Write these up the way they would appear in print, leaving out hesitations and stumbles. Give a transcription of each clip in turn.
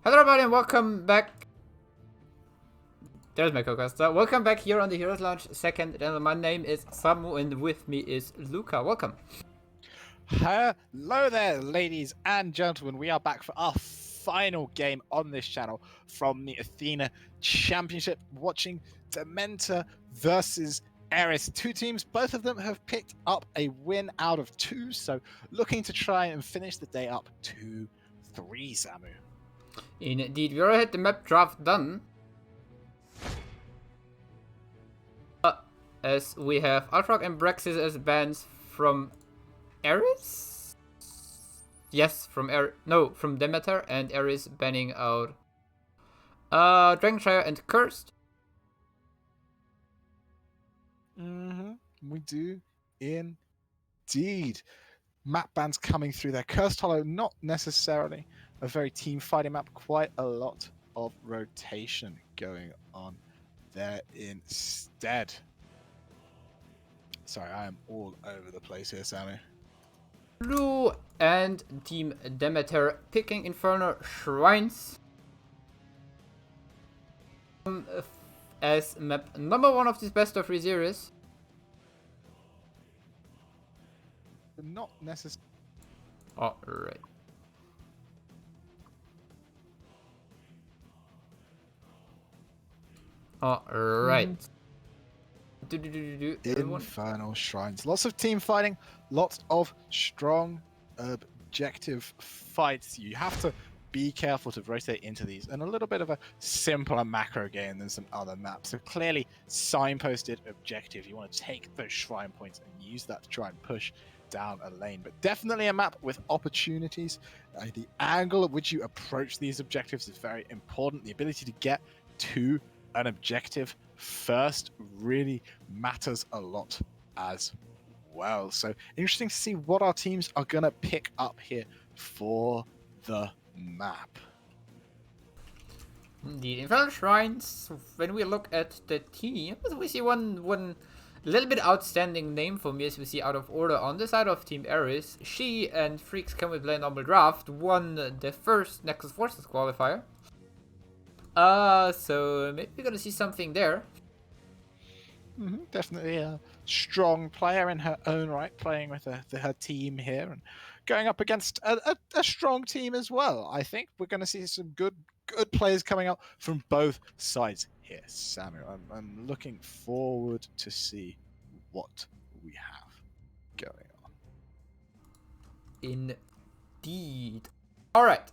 Hello everybody and welcome back. There's my co-host. Welcome back here on the Heroes Launch second. And my name is Samu and with me is Luca. Welcome. Hello there, ladies and gentlemen. We are back for our final game on this channel from the ATHENA Championship, watching Demeter versus Eris. Two teams, both of them have picked up a win out of 2, so looking to try and finish the day up 2-3, Samu. Indeed, we already had the map draft done. As we have Altrog and Brexis as bans from Eris? Yes, from Demeter, and Eris banning out Dragonshire and Cursed. We do indeed. Map bans coming through there. Cursed Hollow, not necessarily a very team fighting map, quite a lot of rotation going on there instead. Sorry, I am all over the place here, Sammy. Blue and Team Demeter picking Infernal Shrines as map number 1 of this best of 3 series. Not necessarily. Alright. Alright. Infernal Shrines. Lots of team fighting, lots of strong objective fights. You have to be careful to rotate into these, and a little bit of a simpler macro game than some other maps. So clearly signposted objective. You want to take those shrine points and use that to try and push down a lane, but definitely a map with opportunities. The angle at which you approach these objectives is very important. The ability to get to an objective first really matters a lot as well. So interesting to see what our teams are going to pick up here for the map. Indeed, Infernal Shrines, when we look at the team, we see one little bit outstanding name for me as we see out of order on the side of Team Eris. She and Freaks Can We Play Normal Draft won the first Nexus Forces qualifier. So maybe we're gonna see something there. Definitely a strong player in her own right, playing with her team here and going up against a strong team as well. I think we're going to see some good players coming out from both sides here, Samuel. I'm looking forward to see what we have going on. Indeed. Alright.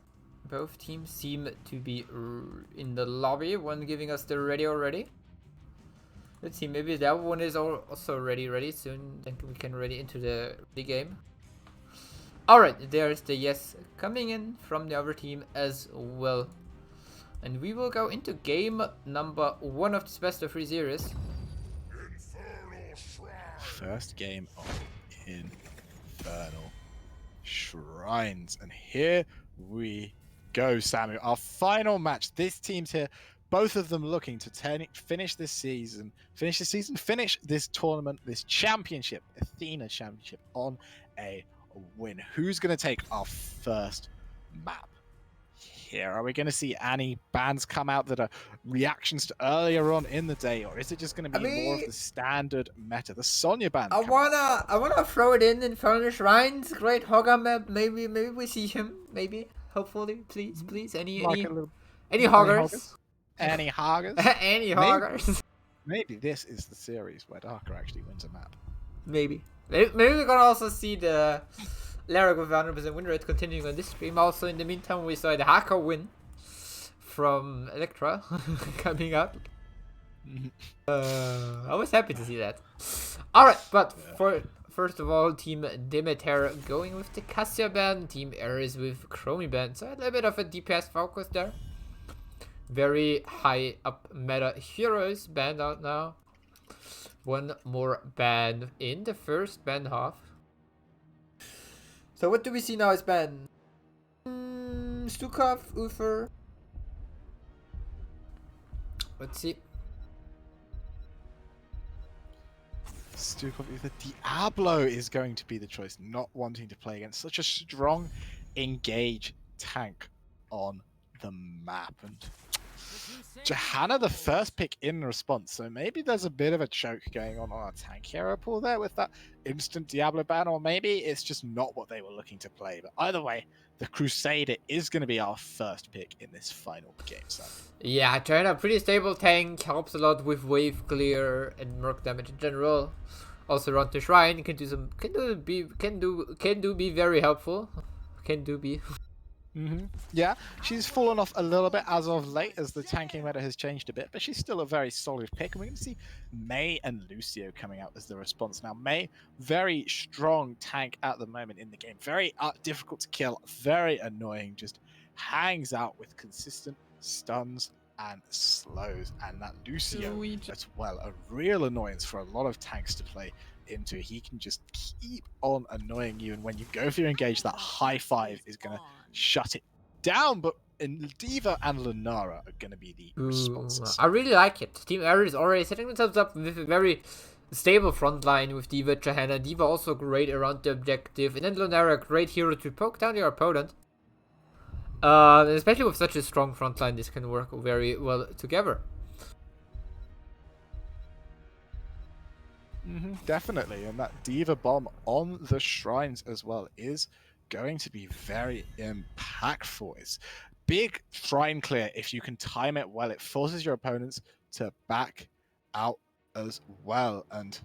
Both teams seem to be in the lobby. One giving us the ready already. Let's see, maybe that one is also ready soon. Then we can ready into the game. Alright, there's the yes coming in from the other team as well. And we will go into game number 1 of this best of 3 series. First game of Infernal Shrines. And here we go, Samu. Our final match. This team's here. Both of them looking to finish this tournament, this championship, ATHENA Championship, on a win. Who's going to take our first map here? Are we going to see any bans come out that are reactions to earlier on in the day, or is it just going to be more of the standard meta? The Sonya ban. I wanna throw it in Infernal Shrines. Great Hogger map. Maybe we see him. Maybe, hopefully, please. Any hoggers? Any hoggers? Any hoggers? Maybe this is the series where Darker actually wins a map. Maybe we're gonna also see the Larrick with 100% win rate continuing on this stream. Also, in the meantime, we saw the Haka win from Electra coming out. I was happy to see that. Alright, but first of all, Team Demeter going with the Cassia ban, Team Eris with Chromie ban. So a little bit of a DPS focus there. Very high up meta heroes banned out now. One more ban in the first ban half. So what do we see now as ban? Stukov, Uther. Let's see. Stukov, the Diablo is going to be the choice, not wanting to play against such a strong engage tank on the map. And ATHENA, the first pick in response, so maybe there's a bit of a choke going on our tank hero pool there with that instant Diablo ban, or maybe it's just not what they were looking to play. But either way, the Crusader is going to be our first pick in this final game. So yeah, ATHENA, pretty stable tank, helps a lot with wave clear and merc damage in general. Also around the shrine can be very helpful. Can do be. Yeah, she's fallen off a little bit as of late as the tanking meta has changed a bit, but she's still a very solid pick. And we're going to see Mei and Lucio coming out as the response. Now, Mei, very strong tank at the moment in the game. Very difficult to kill, very annoying, just hangs out with consistent stuns and slows. And that Lucio as well, a real annoyance for a lot of tanks to play into. He can just keep on annoying you, and when you go for your engage, that high five is going to shut it down. But D.Va and Lunara are going to be the responses. I really like it. Team Eris already setting themselves up with a very stable front line with D.Va, ATHENA. D.Va also great around the objective, and then Lunara, great hero to poke down your opponent. Especially with such a strong front line, this can work very well together. Definitely, and that D.Va bomb on the shrines as well is going to be very impactful. It's big shrine clear. If you can time it well, it forces your opponents to back out as well. And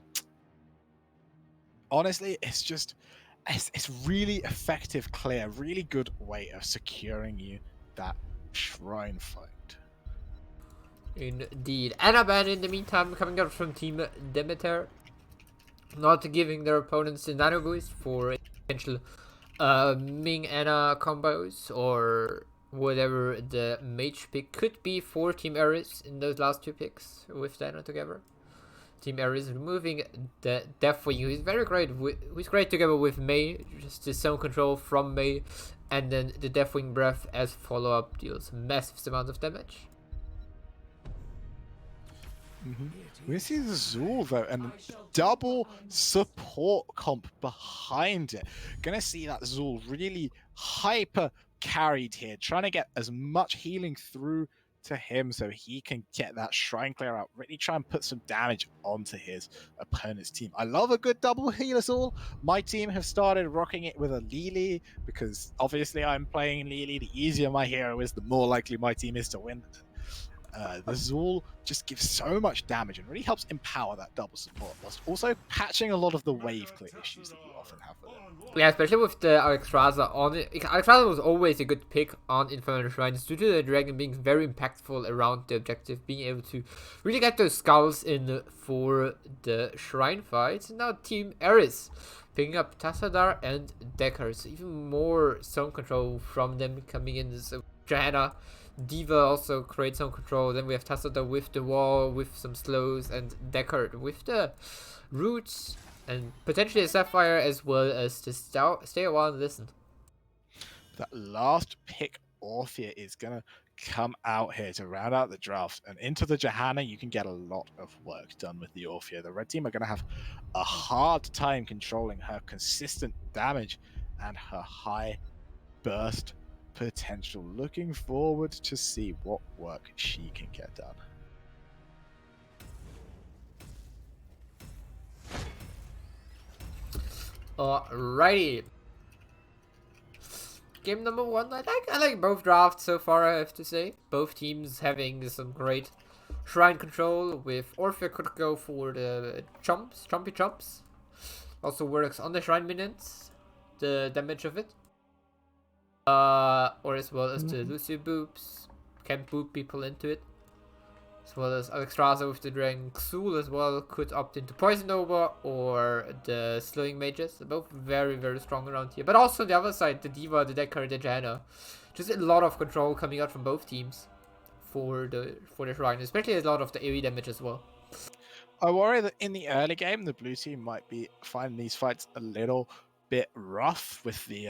honestly, it's really effective clear, really good way of securing you that shrine fight. Indeed. Ana ban in the meantime coming out from Team Demeter, not giving their opponents the nano boost for potential Ming Ana combos or whatever the mage pick could be for Team Eris in those last two picks with Dana together. Team Eris removing the Deathwing, who's very great. Who's great together with Mei, just the zone control from Mei, and then the Deathwing Breath as follow-up deals massive amounts of damage. We see the Zul though, and double support comp behind it. Gonna see that Zul really hyper carried here, trying to get as much healing through to him so he can get that shrine clear out, really try and put some damage onto his opponent's team. I love a good double healer Zul. My team have started rocking it with a Lili because obviously I'm playing Lili. The easier my hero is, the more likely my team is to win. The Zul just gives so much damage and really helps empower that double support, whilst also patching a lot of the wave clear issues that you often have with it. Yeah, especially with the Alexstrasza on it. Alexstrasza was always a good pick on Infernal Shrines due to the dragon being very impactful around the objective, being able to really get those skulls in for the shrine fights. And now Team Eris picking up Tassadar and Decker, so even more zone control from them coming in. So ATHENA, D.Va also creates some control. Then we have Tassadar with the wall, with some slows, and Deckard with the roots, and potentially a Sapphire as well as to stay a while and listen. That last pick, Orphea, is going to come out here to round out the draft. And into the ATHENA, you can get a lot of work done with the Orphea. The red team are going to have a hard time controlling her consistent damage and her high burst potential. Looking forward to see what work she can get done. Alrighty. Game number one. I like both drafts so far, I have to say. Both teams having some great shrine control. With Orphea could go for the chompy chomps. Also works on the shrine minions, the damage of it. Or as well as the Lucio boops, can boop people into it. As well as Alexstrasza with the Dragon Xul as well could opt into Poison Nova or the Slowing Mages. They're both very, very strong around here. But also the other side, the D.Va, the Decker, the ATHENA. Just a lot of control coming out from both teams for the shrine, especially a lot of the AoE damage as well. I worry that in the early game, the blue team might be finding these fights a little bit rough with the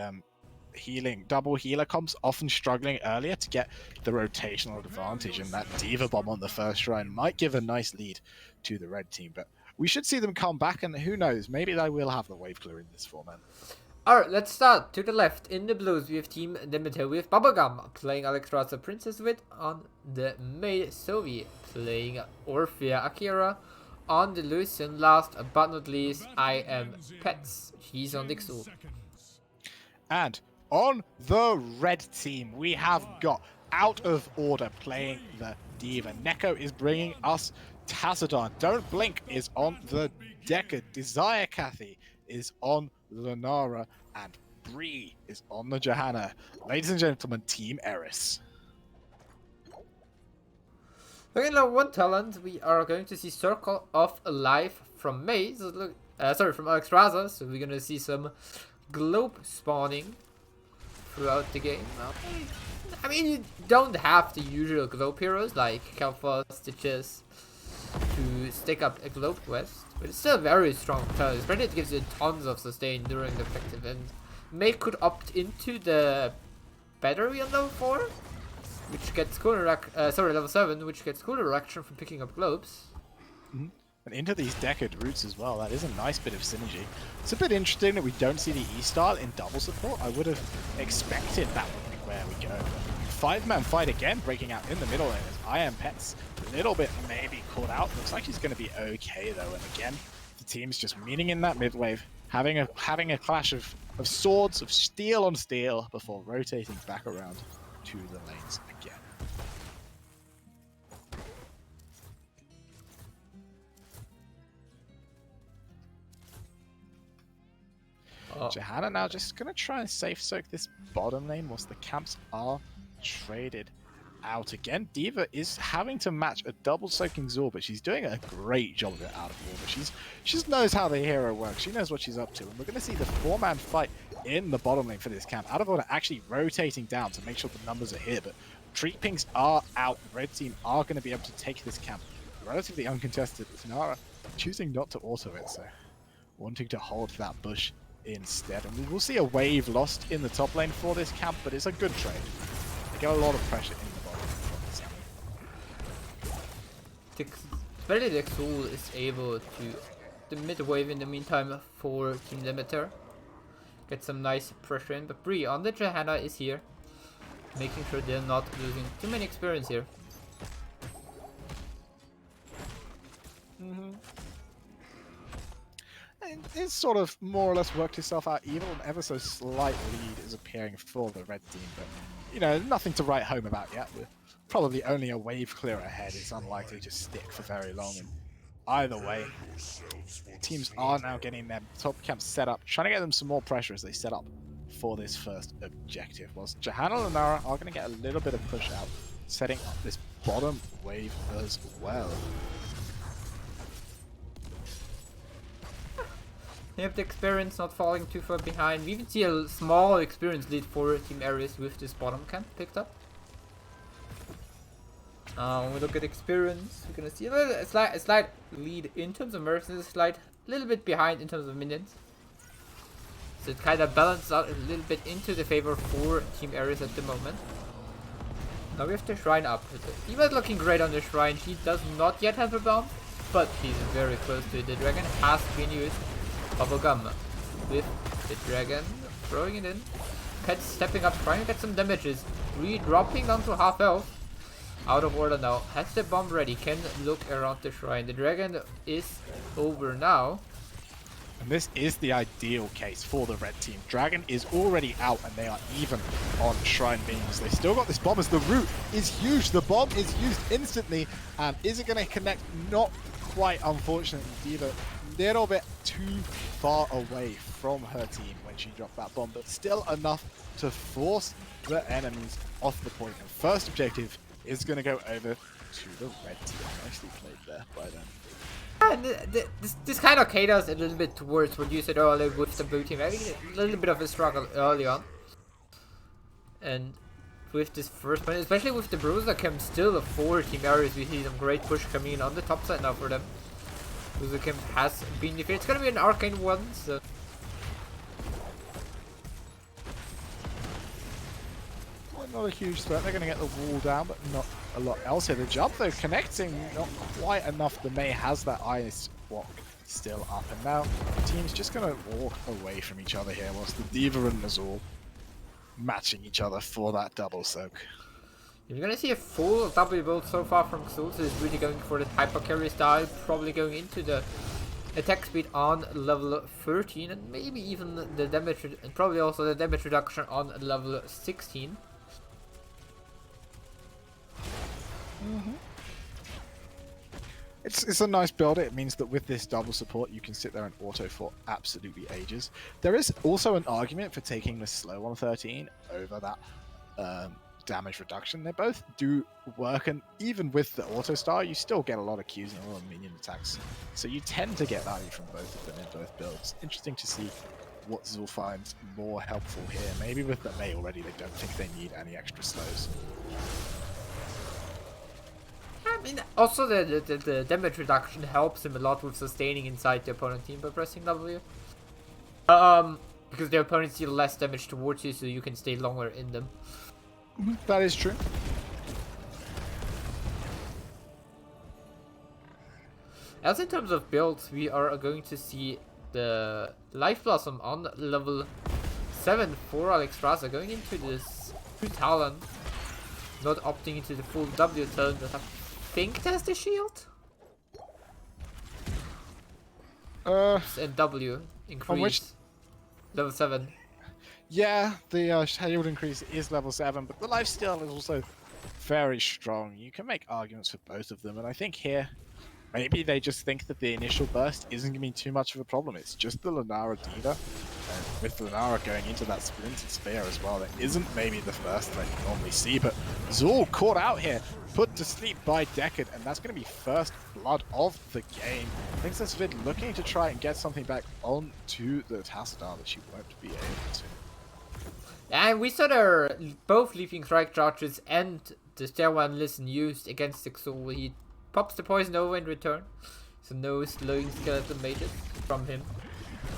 double healer comps often struggling earlier to get the rotational advantage, and that D.Va bomb on the first shrine might give a nice lead to the red team. But we should see them come back, and who knows, maybe they will have the wave clear in this format. Alright, let's start. To the left, in the blues, we have Team Demeter with Bubblegum playing Alexstrasza Princess Wit. On the May, Sovi playing Orphea Akira. On the Lucian, last but not least, I am Pets. He's on the Xul. And on the red team, we have got Out of Order playing the Diva. Neko is bringing us Tassadon. Don't Blink is on the Decker. Desire Kathy is on Lunara. And Bree is on the Johanna. Ladies and gentlemen, Team Eris. Looking at one talent, we are going to see Circle of Life from May. So look, from Alexstrasza. So we're gonna see some globe spawning throughout the game. I mean, you don't have the usual globe heroes like Kalfa, Stitches to stick up a globe quest, but it's still a very strong talent. Especially it gives you tons of sustain during the objective, and May could opt into the battery on level 4. Which gets cooler, level 7, which gets cooler reaction from picking up globes. Mm-hmm. And into these Decade roots as well. That is a nice bit of synergy. It's a bit interesting that we don't see the E-Style in double support. I would have expected that would be where we go. 5-man fight again, breaking out in the middle lane as I Am Pets. A little bit maybe caught out. Looks like he's going to be okay though. And again, the team's just meeting in that mid wave, having a clash of swords, of steel on steel, before rotating back around to the lanes again. Johanna now just going to try and safe soak this bottom lane whilst the camps are traded out again. Diva is having to match a double soaking Zor, but she's doing a great job of it out of order. She just knows how the hero works. She knows what she's up to. And we're going to see the 4-man fight in the bottom lane for this camp. Out of Order actually rotating down to make sure the numbers are here, but Treat Pings are out. Red team are going to be able to take this camp relatively uncontested. Nara choosing not to auto it, so wanting to hold that bush instead. And we will see a wave lost in the top lane for this camp, but it's a good trade. They get a lot of pressure in the bottom from this camp. Especially the Xul is able to the mid wave in the meantime for Team Demeter. Get some nice pressure in, but Bree on the Johanna is here, making sure they're not losing too many experience here. It's sort of more or less worked itself out. Even an ever so slight lead is appearing for the red team, but you know, nothing to write home about yet. We're probably only a wave clear ahead. It's unlikely to stick for very long. And either way, teams are now getting their top camps set up, trying to get them some more pressure as they set up for this first objective. Whilst Johanna and Nara are going to get a little bit of push out, setting up this bottom wave as well. They have the experience not falling too far behind. We even see a small experience lead for Team Eris with this bottom camp picked up. When we look at experience, we're gonna see a slight lead in terms of mercs, a little bit behind in terms of minions. So it kind of balances out a little bit into the favor for Team Eris at the moment. Now we have the shrine up. Eva's looking great on the shrine. He does not yet have a bomb, but he's very close to it. The dragon has been used. Bubblegum with the dragon, throwing it in. Pet stepping up, trying to get some damages. Re-dropping down to half health. Out of order now. Has the bomb ready. Can look around the shrine. The dragon is over now. And this is the ideal case for the red team. Dragon is already out and they are even on shrine beams. They still got this bomb as the root is huge. The bomb is used instantly. And is it going to connect? Not quite, unfortunately. Diva little bit too far away from her team when she dropped that bomb, but still enough to force the enemies off the point. And first objective is going to go over to the red team. Nicely played there by them. This kind of caters a little bit towards what you said earlier with the blue team. Having a little bit of a struggle early on. And with this first point, especially with the Bruiser Camp still for Team Eris, we see some great push coming in on the top side now for them. Bruiser Camp has been defeated. It's gonna be an arcane one, so. Not a huge threat. They're going to get the wall down, but not a lot else here. The jump, though, connecting not quite enough. The May has that ice walk still up. And now the team's just going to walk away from each other here whilst the D.Va and Azul matching each other for that double soak. You're gonna see a full W build so far from Xul, so he's really going for the hyper carry style, probably going into the attack speed on level 13 and maybe even the damage, and probably also the damage reduction on level 16. It's a nice build. It means that with this double support, you can sit there and auto for absolutely ages. There is also an argument for taking the slow on 13 over that damage reduction. They both do work, and even with the auto star, you still get a lot of Qs and a lot of minion attacks. So you tend to get value from both of them in both builds. Interesting to see what Zul finds more helpful here. Maybe with the Mei already, they don't think they need any extra slows. I mean, also the damage reduction helps him a lot with sustaining inside the opponent team by pressing W. Because the opponents deal less damage towards you, so you can stay longer in them. That is true. As in terms of builds, we are going to see the Life Blossom on level 7 for Alexstrasza, going into this Talon, not opting into the full W turn that I think has the shield. And W increase. Level 7. Yeah, the shield increase is level 7, but the lifesteal is also very strong. You can make arguments for both of them, and I think here, maybe they just think that the initial burst isn't going to be too much of a problem. It's just the Lunara D.Va, and with Lunara going into that Splintered Spear as well, that isn't maybe the first threat you normally see, but Zul caught out here, put to sleep by Deckard, and that's going to be first blood of the game. Princess Vid looking to try and get something back onto the Tassadar that she won't be able to. And we saw their both Leaping Strike charges and the Stairone Listen used against the Xul. He pops the Poison over in return, so no slowing skeleton mages from him.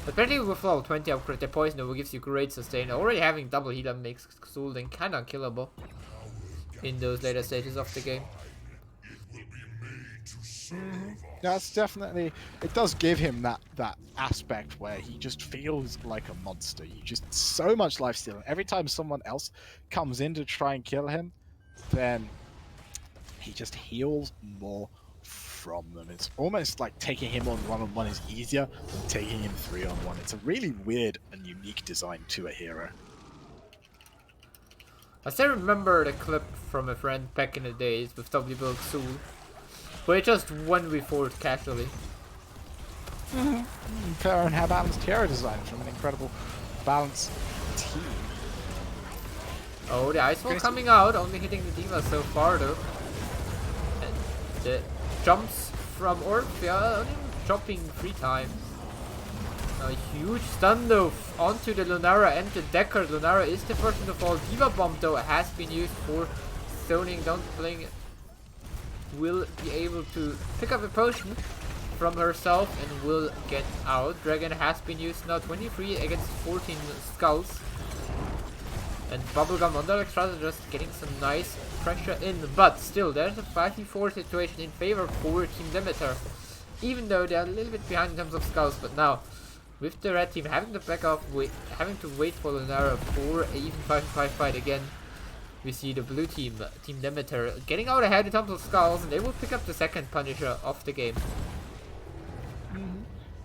But apparently with level 20 upgrade, the Poison over gives you great sustain. Already having double healer makes Xul then kinda unkillable in those later stages of the game. That's definitely, it does give him that aspect where he just feels like a monster. You just so much lifesteal. Every time someone else comes in to try and kill him, then he just heals more from them. It's almost like taking him on one-on-one is easier than taking him 3-on-1. It's a really weird and unique design to a hero. I still remember the clip from a friend back in the days with W build Xul, where it just 1v4'd casually. Fair and how balanced hero design from an incredible balanced team. Oh, the Ice Wall coming out, only hitting the D.Va so far though. And the jumps from Orphea, only jumping 3 times. A huge stun though onto the Lunara and the Deckard. Lunara is the first one to fall. D.Va Bomb though has been used for zoning down, playing. Will be able to pick up a potion from herself and will get out. Dragon has been used now, 23 against 14 skulls. And Bubblegum on the Alexstrasza just getting some nice pressure in, but still there's a 5v4 situation in favor for Team Demeter. Even though they're a little bit behind in terms of skulls, but now with the red team having to back off, having to wait for Lunara for a even 5v5 fight again. We see the blue team, Team Demeter, getting out ahead in terms of skulls, and they will pick up the second Punisher of the game.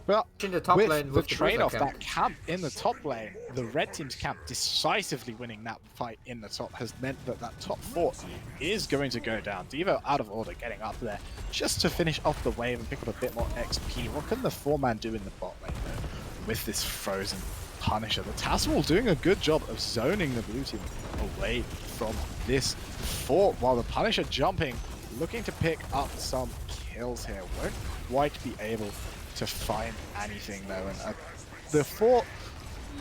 Well, in the top with lane, the trade-off, that camp in the top lane, the red team's camp decisively winning that fight in the top has meant that that top 4 is going to go down. D.Va out of order, getting up there just to finish off the wave and pick up a bit more XP. What can the 4-man do in the bot lane though with this frozen Punisher? The Tassel doing a good job of zoning the blue team away from this fort, while the Punisher jumping, looking to pick up some kills here. Won't quite be able to find anything though, and the fort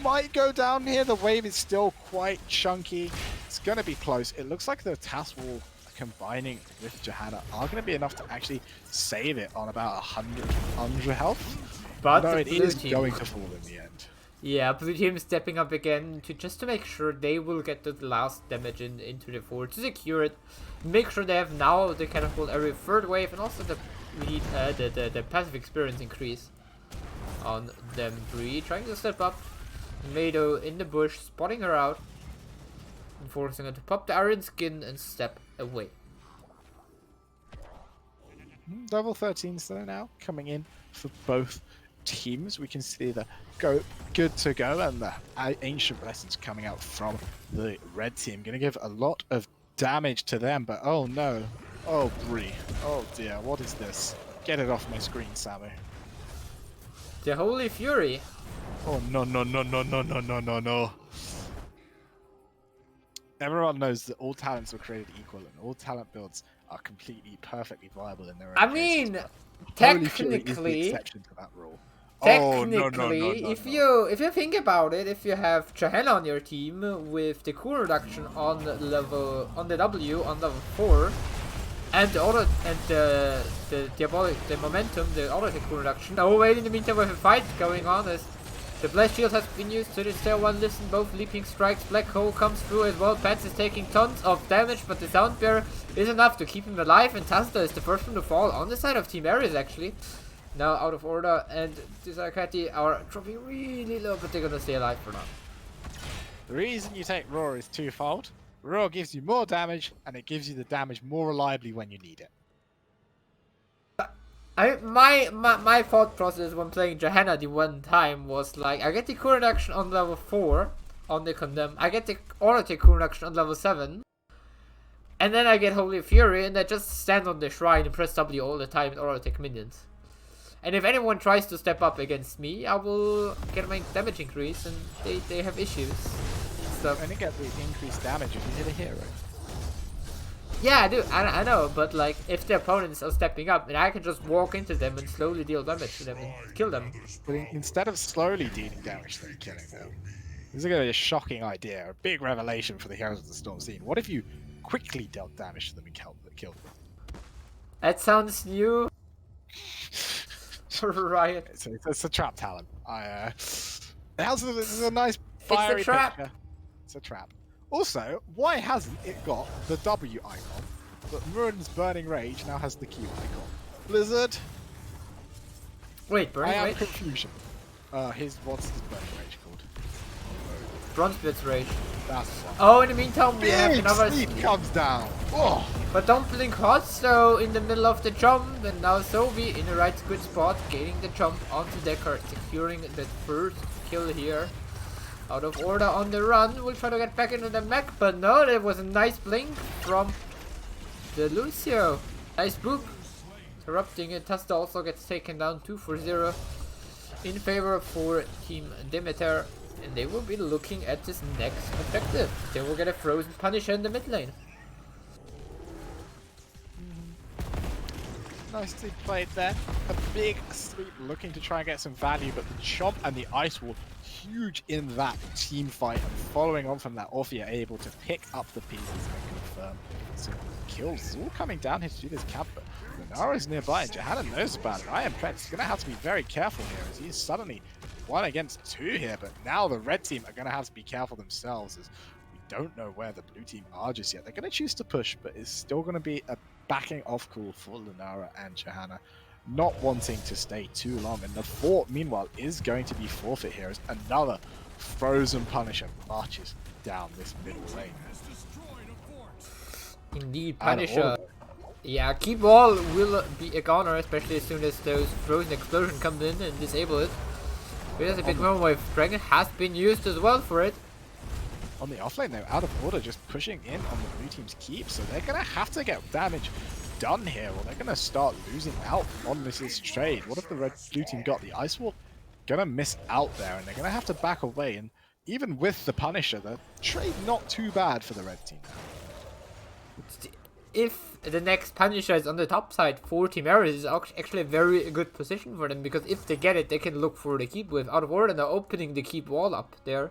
might go down here. The wave is still quite chunky. It's going to be close. It looks like the Tassel combining with Johanna are going to be enough to actually save it on about 100 health. But no, it is team going to fall in the end. Yeah, blue team stepping up again to make sure they will get the last damage into the fort to secure it. Make sure they have now the catapult every 3rd wave, and also the passive experience increase. on them. Bree trying to step up. Mado in the bush, spotting her out. And forcing her to pop the iron skin and step away. Level 13s though now coming in for both teams. We can see the good to go and the ancient blessings coming out from the red team. Gonna give a lot of damage to them, but oh no. Oh Bree. Oh dear, what is this? Get it off my screen, Samu. The Holy Fury. Oh no. Everyone knows that all talents are created equal and all talent builds are completely perfectly viable in their own I cases, mean, but Holy Fury is the technically, exception to that rule. technically, if you think about it, if you have Chahena on your team with the cool reduction on the W on level 4, and the momentum, the auto attack cool reduction. Oh wait, in the meantime, we have a fight going on as the blast shield has been used to distill one listen. Both leaping strikes. Black hole comes through as well. Pats is taking tons of damage, but the sound bear is enough to keep him alive. And Tasta is the first one to fall on the side of Team Eris actually. Now out of order, and Tisakati are dropping really low, but they're gonna stay alive for now. The reason you take Roar is twofold. Roar gives you more damage, and it gives you the damage more reliably when you need it. My thought process when playing Chahena the one time was like, I get the cool reduction on level 4 on the Condemn, I get the auto attack cool reduction on level 7, and then I get Holy Fury, and I just stand on the shrine and press W all the time and auto attack minions. And if anyone tries to step up against me, I will get my damage increase, and they have issues. So, And you get the increased damage if you hit a hero. yeah, I do. I know, but like, if the opponents are stepping up, and I can just walk into them and slowly deal damage to them and kill them. But instead of slowly dealing damage to them, killing them, this is going to be a shocking idea, a big revelation for the Heroes of the Storm scene. What if you quickly dealt damage to them and killed them? That sounds new. Riot. It's a trap talent. This is a nice fiery trap. picture. It's a trap. Also, why hasn't it got the W icon? But Muradin's Burning Rage now has the Q icon. Blizzard. Wait, Burning I am Rage? confusion. What's his Burning Rage called? Bronzebeard's Rage. That's one. Oh, in the meantime, we have Big another. sleep comes down. Oh. But don't blink hot, so in the middle of the jump, and now Sobi in the right good spot, gaining the jump onto Decker, securing the first kill here. Out of order on the run, we'll try to get back into the mech, but no, there was a nice blink from the Lucio. Nice boop. Interrupting it, Tasta also gets taken down 2-0 in favor for Team Demeter, and they will be looking at this next objective. They will get a Frozen Punisher in the mid lane. Nicely played there. A big sweep looking to try and get some value, but the Chomp and the Ice Wall huge in that team fight, and following on from that, Orphea able to pick up the pieces and confirm some kills. All coming down here to do this camp, but Lunara's nearby and Chahena knows about it. I am Pret is going to have to be very careful here as he's suddenly 1 against 2 here, but now the red team are going to have to be careful themselves as we don't know where the blue team are just yet. They're going to choose to push, but it's still going to be a backing off call for Lunara and Chahena, not wanting to stay too long. And the fort, meanwhile, is going to be forfeit here as another Frozen Punisher marches down this middle lane. Indeed, Punisher. Yeah, keep wall will be a goner, especially as soon as those Frozen Explosion comes in and disable it. There's a big moment where Dragon has been used as well for it. On the offlane though, out of order, just pushing in on the blue team's keep, so they're going to have to get damage done here, or they're going to start losing out on this trade. What if the blue team got the Ice Wall? Going to miss out there, and they're going to have to back away, and even with the Punisher, the trade not too bad for the red team. If the next Punisher is on the top side for Team Eris, is actually a very good position for them, because if they get it, they can look for the keep with out of order, and they're opening the keep wall up there.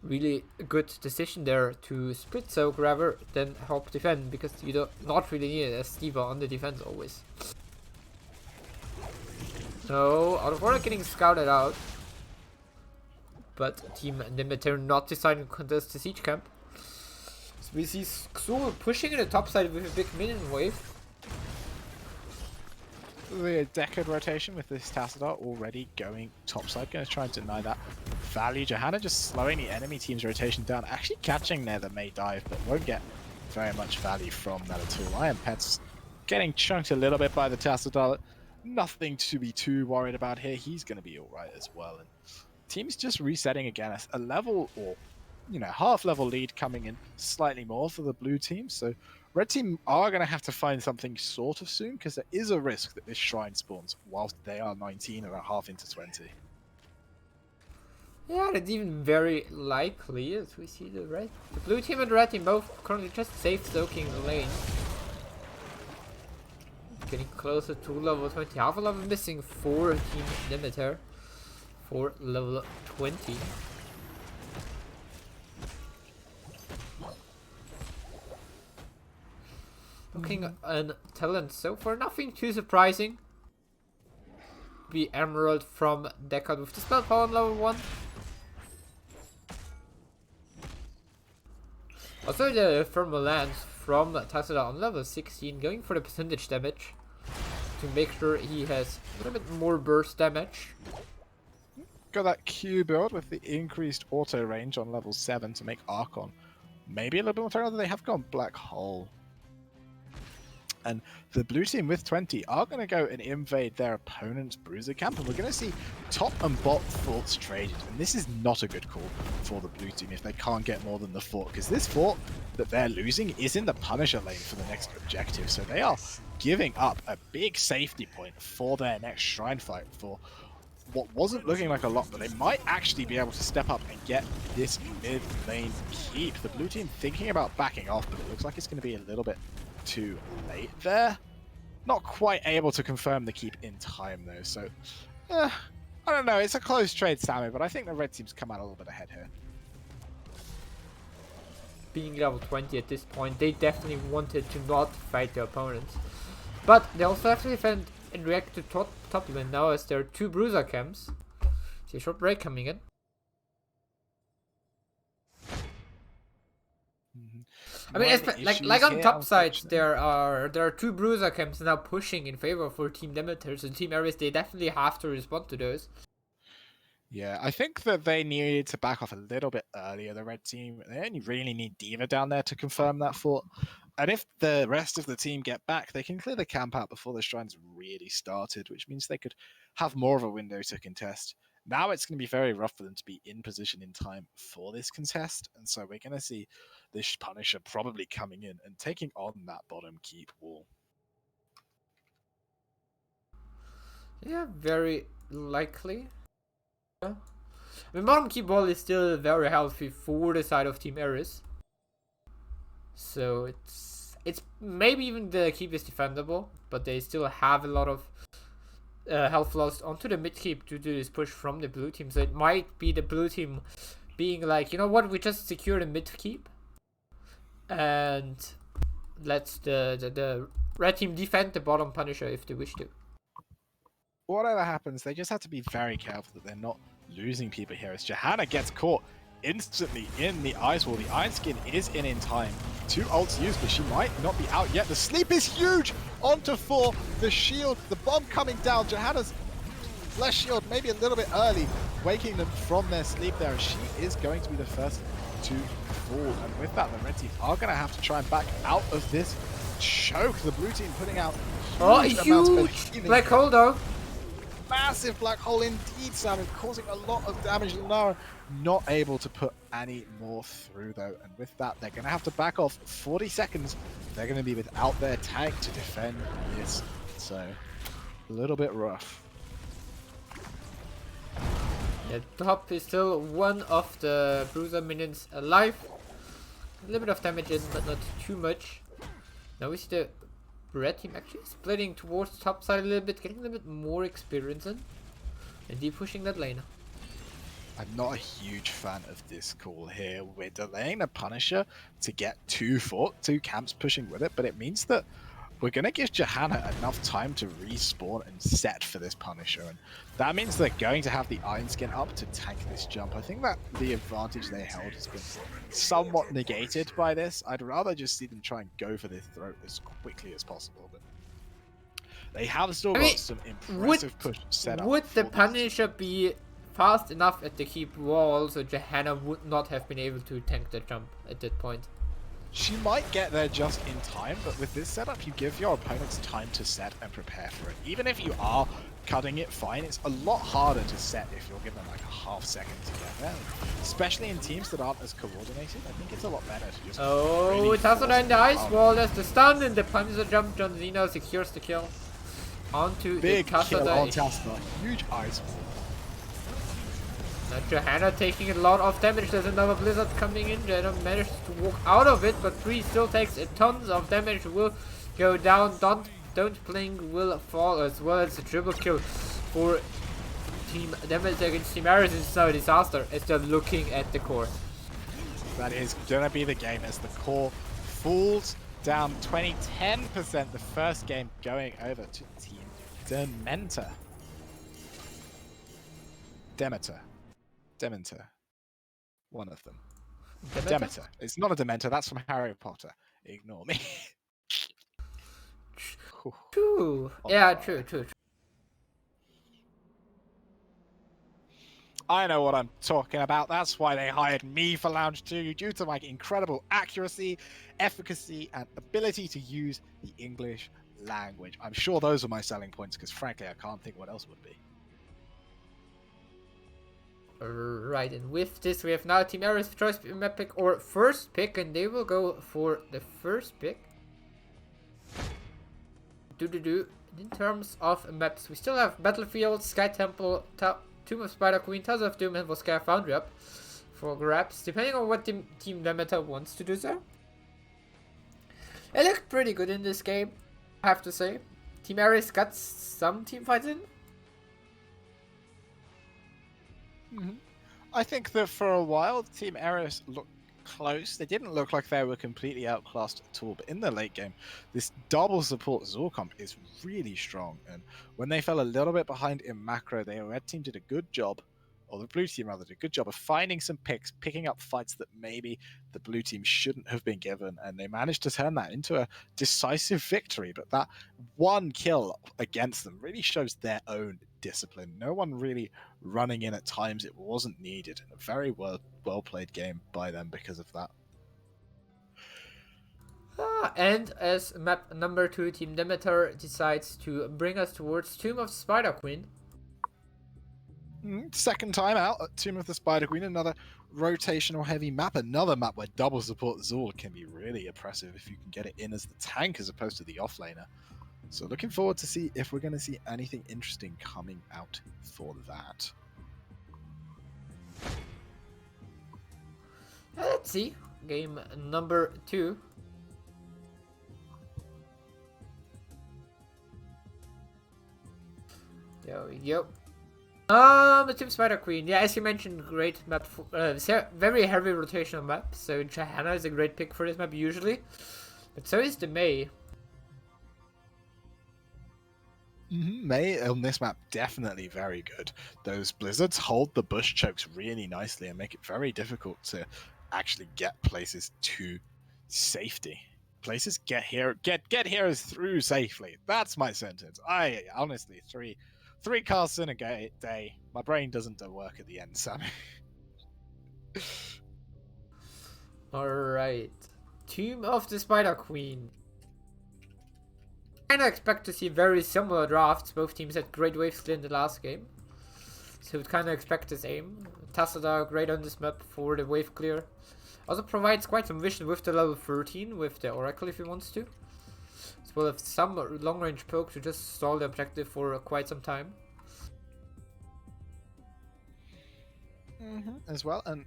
Really a good decision there to split soak rather than help defend, because you do not really need it as Steva on the defense always. So out of order getting scouted out, but Team Demeter not deciding to contest the siege camp. So we see Xul pushing in the top side with a big minion wave. the Deckard rotation with this Tassadar already going topside. Going to try and deny that value. Johanna just slowing the enemy team's rotation down. Actually catching there that may dive, but won't get very much value from that at all. Iron Pet's getting chunked a little bit by the Tassadar. Nothing to be too worried about here. He's going to be alright as well. And team's just resetting again. A level or, half level lead coming in slightly more for the blue team. So red team are going to have to find something sort of soon, because there is a risk that this shrine spawns whilst they are 19 and a half into 20. Yeah, that's even very likely, as we see the blue team and the red team both currently just safe soaking the lane. Getting closer to level 20. Half a level missing for Team Demeter for level 20. Looking on talent so far, nothing too surprising. Be Emerald from Deckard with the spell power on level 1. Also the Thermal Lance from Tassadar on level 16, going for the percentage damage to make sure he has a little bit more burst damage. Got that Q build with the increased auto range on level 7 to make Archon maybe a little bit more thorough. They have gone Black Hole. And the blue team with 20 are going to go and invade their opponent's bruiser camp, and we're going to see top and bot forts traded. And this is not a good call for the blue team if they can't get more than the fort, because this fort that they're losing is in the Punisher lane for the next objective. So they are giving up a big safety point for their next shrine fight for what wasn't looking like a lot, but they might actually be able to step up and get this mid lane keep. The blue team thinking about backing off, but it looks like it's going to be a little bit too late there. Not quite able to confirm the keep in time though, so I don't know, it's a close trade, Sammy, but I think the red team's come out a little bit ahead here. Being level 20 at this point, they definitely wanted to not fight their opponents, but they also have to defend and react to top lane now, as there are 2 bruiser camps. See a short break coming in. I mean, like on top side, there are 2 bruiser camps now pushing in favor for Team Demeter, so Team Eris, they definitely have to respond to those. Yeah, I think that they needed to back off a little bit earlier, the red team. They only really need D.Va down there to confirm that fort. And if the rest of the team get back, they can clear the camp out before the shrines really started, which means they could have more of a window to contest. Now it's going to be very rough for them to be in position in time for this contest, and so we're going to see this Punisher probably coming in and taking on that bottom keep wall. Yeah, very likely. Yeah. I mean, bottom keep wall is still very healthy for the side of Team Eris. So it's maybe even the keep is defendable, but they still have a lot of health loss onto the mid keep due to this push from the blue team. So it might be the blue team being like, you know what, we just secure the mid keep and let's the red team defend the bottom Punisher if they wish to. Whatever happens, they just have to be very careful that they're not losing people here, as Johanna gets caught instantly in the ice wall. The Iron Skin is in time. 2 ults used, but she might not be out yet. The sleep is huge onto 4. The shield, the bomb coming down. Johanna's flesh shield maybe a little bit early, waking them from their sleep there. She is going to be the first to fall. And with that, the red team are going to have to try and back out of this choke. The blue team putting out huge black hole though. Massive black hole indeed, Sam, causing a lot of damage. Lara not able to put any more through though, and with that they're going to have to back off 40 seconds. They're going to be without their tank to defend this, so a little bit rough. The top is still one of the bruiser minions alive. A little bit of damage in, but not too much. Now we see the red team actually splitting towards the top side a little bit, getting a little bit more experience in, and deep pushing that lane. I'm not a huge fan of this call here. We're delaying the Punisher to get 2 camps pushing with it, but it means that we're going to give Johanna enough time to respawn and set for this Punisher, and that means they're going to have the Iron Skin up to tank this jump. I think that the advantage they held has been somewhat negated by this. I'd rather just see them try and go for this throat as quickly as possible, but They have still I mean, got some impressive push set up. would the for this. Punisher be fast enough at the keep wall so ATHENA would not have been able to tank the jump at that point? She might get there just in time, but with this setup, you give your opponents time to set and prepare for it. Even if you are cutting it fine, it's a lot harder to set if you're given like a half second to get there. Especially in teams that aren't as coordinated, I think it's a lot better to just. Oh, really Tassada in the force ice it wall, there's the stun and the Punisher jump. John Cena secures the kill. Onto Big the kill on Tassada. Tassada. Huge ice wall. ATHENA taking a lot of damage. There's another blizzard coming in. They don't manage to walk out of it, but Free still takes a tons of damage. Will go down. Don't blink will fall as well as a triple kill for Team Demeter against Team Eris. It's now a disaster as they're looking at the core. That is gonna be the game as the core falls down 10%. The first game going over to Team Demeter. Demeter. One of them. Demeter. It's not a Dementor, that's from Harry Potter. Ignore me. True. Yeah, true. I know what I'm talking about. That's why they hired me for Lounge 2, due to my incredible accuracy, efficacy, and ability to use the English language. I'm sure those are my selling points, because frankly, I can't think what else would be. Right, and with this we have now Team Eris choice map pick or first pick, and they will go for the first pick. In terms of maps, we still have Battlefield, Sky Temple, Tomb of Spider Queen, Tower of Doom, and Volskaya Foundry up for grabs, depending on what Team Demeter wants to do there. It looked pretty good in this game, I have to say. Team Eris got some team fights in. I think that for a while, Team Eris looked close. They didn't look like they were completely outclassed at all, but in the late game, this double support Zorkomp is really strong, and when they fell a little bit behind in macro, the red team did a good job, or the blue team rather, did a good job of finding some picks, picking up fights that maybe the blue team shouldn't have been given, and they managed to turn that into a decisive victory. But that one kill against them really shows their own discipline. No one really running in at times it wasn't needed. A very well played game by them because of that. And as map number 2, Team Demeter decides to bring us towards Tomb of Spider Queen. Second time out at Tomb of the Spider Queen, another rotational heavy map, another map where double support Zul can be really oppressive if you can get it in as the tank as opposed to the offlaner. So looking forward to see if we're going to see anything interesting coming out for that. Let's see. Game number 2. There we go. The Team Spider Queen. Yeah, as you mentioned, great map. Very heavy rotational map. So ATHENA is a great pick for this map usually. But so is the May. May on this map definitely very good. Those blizzards hold the bush chokes really nicely and make it very difficult to actually get places to safety. Places get heroes through safely. That's my sentence. I honestly three casts in a day. My brain doesn't do work at the end, Sammy. Alright. Tomb of the Spider Queen. I kind of expect to see very similar drafts. Both teams had great waves clear in the last game. So we'd kind of expect the same. Tassada great on this map for the wave clear. Also provides quite some vision with the level 13 with the Oracle if he wants to. As well as some long range poke to just stall the objective for quite some time. As well, and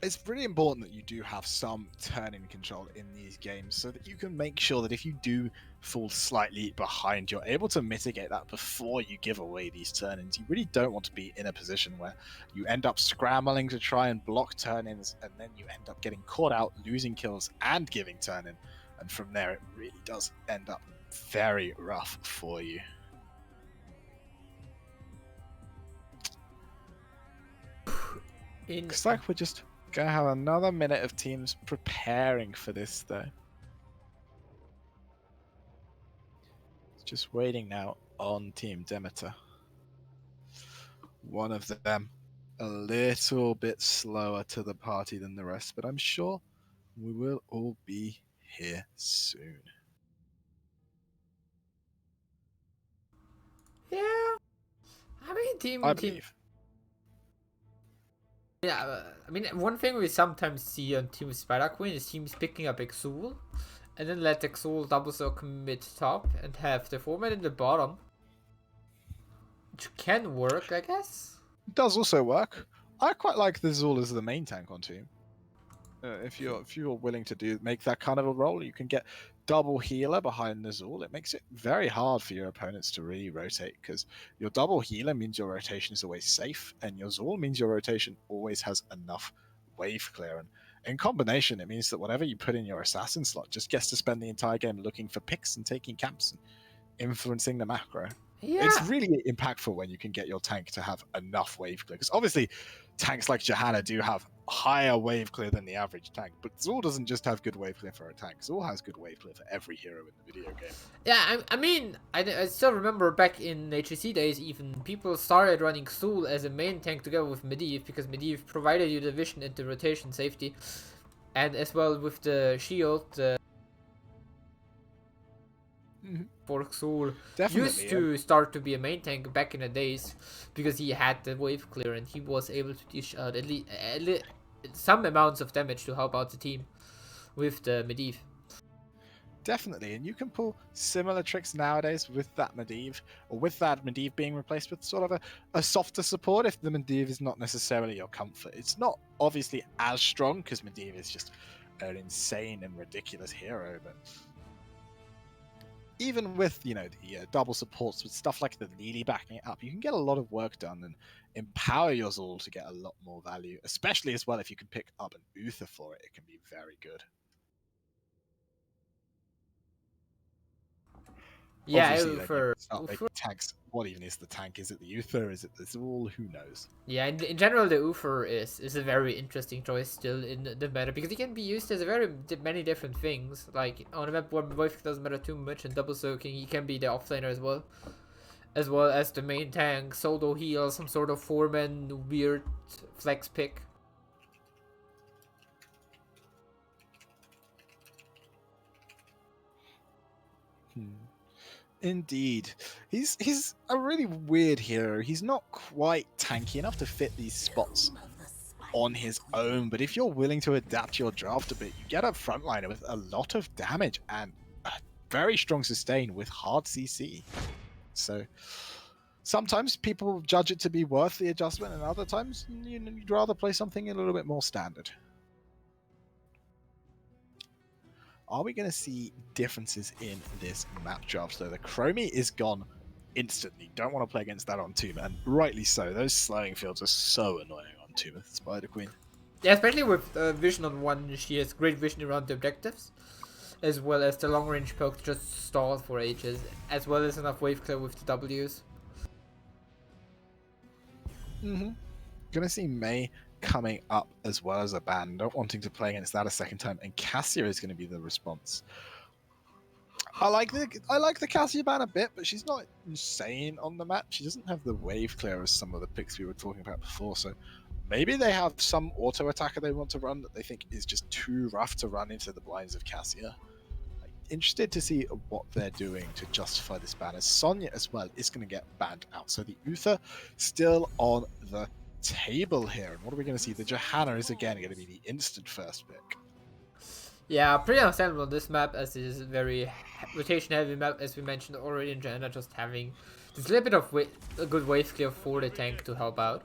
it's really important that you do have some turn-in control in these games so that you can make sure that if you do fall slightly behind, you're able to mitigate that before you give away these turn-ins. You really don't want to be in a position where you end up scrambling to try and block turn-ins, and then you end up getting caught out, losing kills, and giving turn-in. And from there, it really does end up very rough for you. Looks like we're just gonna have another minute of teams preparing for this, though. Just waiting now on Team Demeter. One of them a little bit slower to the party than the rest, but I'm sure we will all be here soon. Yeah. I mean, I believe. Yeah, I mean, one thing we sometimes see on Team Spider Queen is teams picking up Exul, and then let Exul double soak mid top and have the format in the bottom. Which can work, I guess. It does also work. I quite like the Zul as the main tank on team. If you're willing to make that kind of a role, you can get double healer behind the Zul. It makes it very hard for your opponents to really rotate because your double healer means your rotation is always safe, and your Zul means your rotation always has enough wave clear. And in combination, it means that whatever you put in your assassin slot just gets to spend the entire game looking for picks and taking camps and influencing the macro. Yeah. It's really impactful when you can get your tank to have enough wave clear. Because obviously, tanks like Johanna do have higher wave clear than the average tank. But Zul doesn't just have good wave clear for a tank. Zul has good wave clear for every hero in the video game. Yeah, I mean, I still remember back in HC days, even people started running Zul as a main tank together with Medivh because Medivh provided you the vision and the rotation safety, and as well with the shield. For Xul used to start to be a main tank back in the days because he had the wave clear and he was able to dish out at least some amounts of damage to help out the team with the Medivh. Definitely, and you can pull similar tricks nowadays with that Medivh, or with that Medivh being replaced with sort of a softer support if the Medivh is not necessarily your comfort. It's not obviously as strong because Medivh is just an insane and ridiculous hero, but even with, the double supports with stuff like the Lily backing it up, you can get a lot of work done and empower your Zul to get a lot more value, especially as well if you can pick up an Uther for it. It can be very good. Yeah, Uther. Tanks. What even is the tank? Is it the Uther? Is it the Zul? Who knows? Yeah, in general, the Uther is a very interesting choice still in the meta because it can be used as many different things. Like on a map where Wave doesn't matter too much and double soaking, he can be the offlaner as well as the main tank, solo heal, some sort of foreman weird flex pick. Indeed. He's a really weird hero. He's not quite tanky enough to fit these spots on his own, but if you're willing to adapt your draft a bit, you get a frontliner with a lot of damage and a very strong sustain with hard CC. So sometimes people judge it to be worth the adjustment, and other times you'd rather play something a little bit more standard. Are we going to see differences in this map draft? So the Chromie is gone instantly. Don't want to play against that on Tomb, and rightly so. Those sliding fields are so annoying on Tomb with Spider Queen. Yeah, especially with vision on one, she has great vision around the objectives, as well as the long range poke just stall for ages, as well as enough wave clear with the Ws. Gonna see Mei coming up as well as a ban, not wanting to play against that a second time, and Cassia is going to be the response. I like the Cassia ban a bit, but she's not insane on the map. She doesn't have the wave clear as some of the picks we were talking about before, so maybe they have some auto attacker they want to run that they think is just too rough to run into the blinds of Cassia. Interested to see what they're doing to justify this ban, as Sonya as well is going to get banned out. So the Uther still on the table here, and what are we going to see? The Johanna is again going to be the instant first pick. Yeah, pretty understandable on this map, as it is a very rotation heavy map, as we mentioned already in Johanna, just having this little bit of a good wave clear for the tank to help out.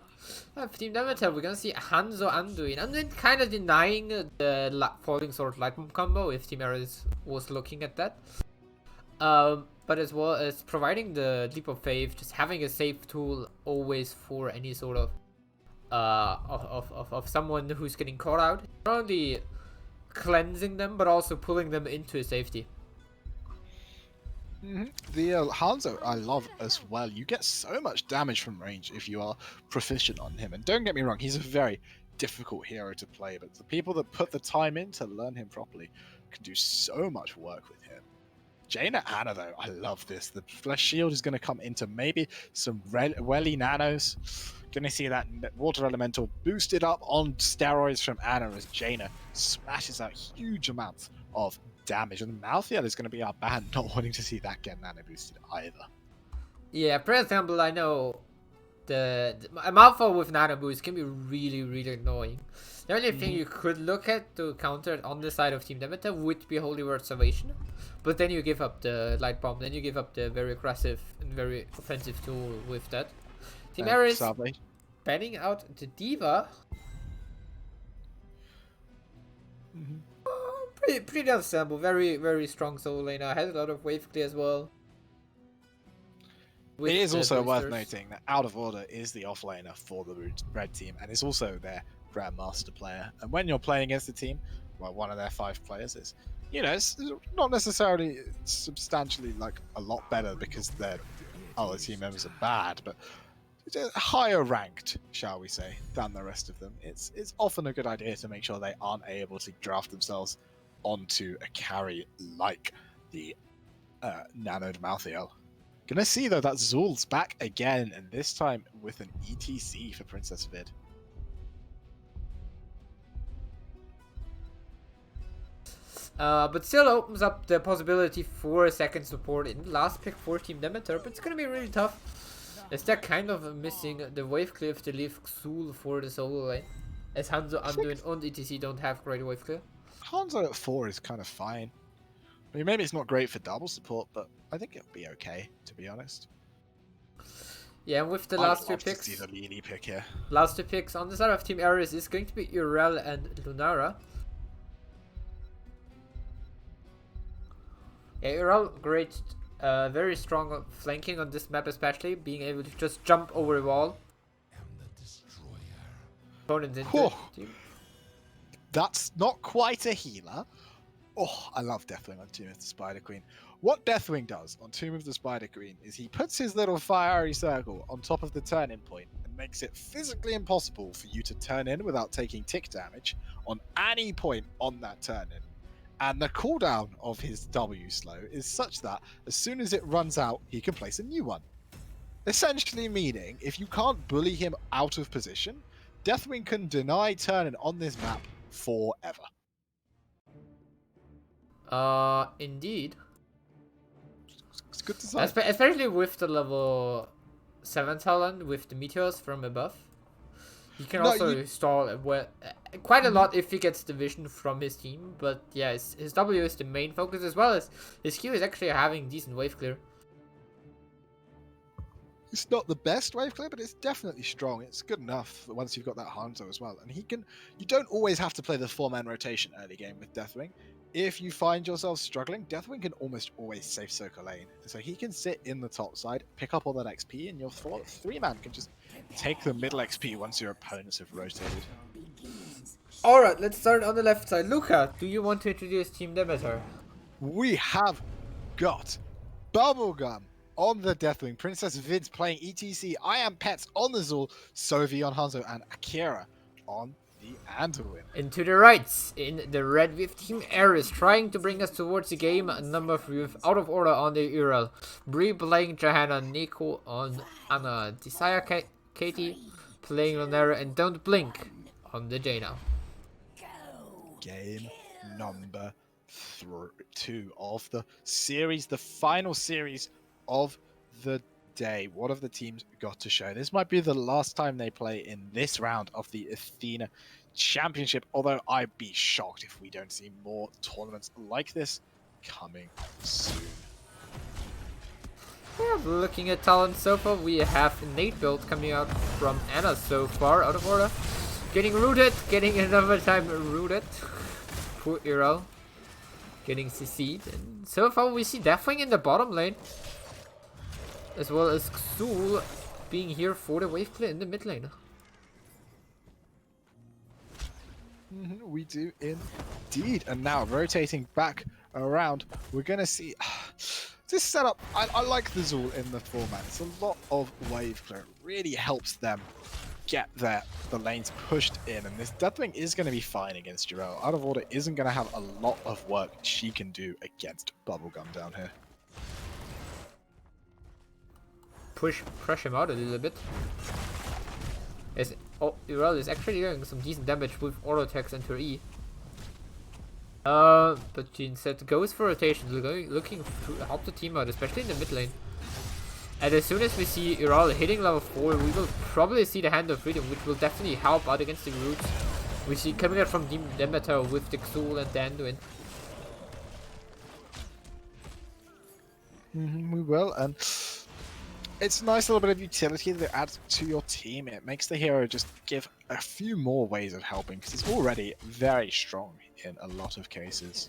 Team Demeter, we're gonna see Hanzo Anduin. Anduin kind of denying the falling sword light bomb combo if Team Eris was looking at that. But as well as providing the leap of faith, just having a safe tool always for any sort of someone who's getting caught out. Not only cleansing them, but also pulling them into safety. The Hanzo I love as well. You get so much damage from range if you are proficient on him. And don't get me wrong, he's a very difficult hero to play, but the people that put the time in to learn him properly can do so much work with him. Jaina Anna, though, I love this. The Flesh Shield is going to come into maybe some Welly Nanos. Going to see that Water Elemental boosted up on steroids from Anna as Jaina smashes out huge amounts of damage. And Malthael is going to be our ban, not wanting to see that get nano boosted either. Yeah, for example, I know a Malthael with nano boost can be really, really annoying. The only thing you could look at to counter it on the side of Team Demeter would be Holy Word Salvation. But then you give up the Light Bomb, then you give up the very aggressive and very offensive tool with that. Team Eris banning out the Diva. Pretty understandable. Very, very strong solo laner. Has a lot of wave clear as well. It is also worth noting that Out of Order is the offlaner for the red team and is also their Grandmaster player. And when you're playing against a team, well, one of their 5 players is, you know, it's not necessarily substantially like a lot better because their other team members are bad, but higher ranked, shall we say, than the rest of them. It's often a good idea to make sure they aren't able to draft themselves onto a carry like the nanoed Malthael. Gonna see though that Zul's back again, and this time with an ETC for Princess Vid. But still opens up the possibility for a second support in the last pick for Team Demeter, but it's gonna be really tough. As they're kind of missing the wave clear if they leave Xul for the solo lane. As Hanzo, Anduin and ETC don't have great wave clear. Hanzo at 4 is kind of fine. I mean, maybe it's not great for double support, but I think it'll be okay, to be honest. Yeah, and with the last 2 picks, see the Lini pick here. Last 2 picks on the side of Team Eris is going to be Urel and Lunara. Yeah, Urel, great, very strong flanking on this map, especially being able to just jump over a wall. Opponents into team. That's not quite a healer. Oh, I love Deathwing on Tomb of the Spider Queen. What Deathwing does on Tomb of the Spider Queen is he puts his little fiery circle on top of the turn-in point and makes it physically impossible for you to turn in without taking tick damage on any point on that turn-in. And the cooldown of his W slow is such that as soon as it runs out, he can place a new one. Essentially meaning, if you can't bully him out of position, Deathwing can deny turn-in on this map forever. Indeed. It's good design. Especially with the level 7 talent with the meteors from above. He can also stall quite a lot if he gets the vision from his team. But yeah, his W is the main focus, as well as his Q is actually having decent wave clear. It's not the best wave clear, but it's definitely strong. It's good enough once you've got that Hanzo as well. And he can. You don't always have to play the 4-man rotation early game with Deathwing. If you find yourself struggling, Deathwing can almost always safe soak a lane. So he can sit in the top side, pick up all that XP, and your 3-man can just take the middle XP once your opponents have rotated. Alright, let's start on the left side. Luca, do you want to introduce Team Demeter? We have got Bubblegum on the Deathwing, Princess Vid's playing ETC, I Am Pets on the Zul, Sovi on Hanzo, and Akira on the Anduin. And to the rights, in the red with Team Eris, trying to bring us towards the game number 3 with Out of Order on the Ural, Bree playing Johanna, Nico on Anna, Desire Katie playing Lunara, and Don't Blink on the Jaina. Game number 2 of the series, the final series of the day. What have the teams got to show? This might be the last time they play in this round of the ATHENA Championship, although I'd be shocked if we don't see more tournaments like this coming soon. Yeah, looking at talent so far, we have Nate build coming out from Anna so far, Out of Order. Getting rooted, getting another time rooted. Poor Earl. Getting CC'd. And so far we see Deathwing in the bottom lane. As well as Xul being here for the wave clear in the mid lane. We do indeed. And now rotating back around, we're going to see this setup. I like the Zul in the format. It's a lot of wave clear. It really helps them get the lanes pushed in, and this Deathwing is going to be fine against Jarell. Out of Order isn't going to have a lot of work she can do against Bubblegum down here. Press him out a little bit. Jarell is actually doing some decent damage with auto attacks and her E. But she instead goes for rotation, looking to help the team out, especially in the mid lane. And as soon as we see Jarell hitting level 4, we will probably see the Hand of Freedom, which will definitely help out against the roots. We see coming out from Demeter with the Xul and the Anduin. We will, and it's a nice little bit of utility that adds to your team. It makes the hero just give a few more ways of helping, because it's already very strong in a lot of cases.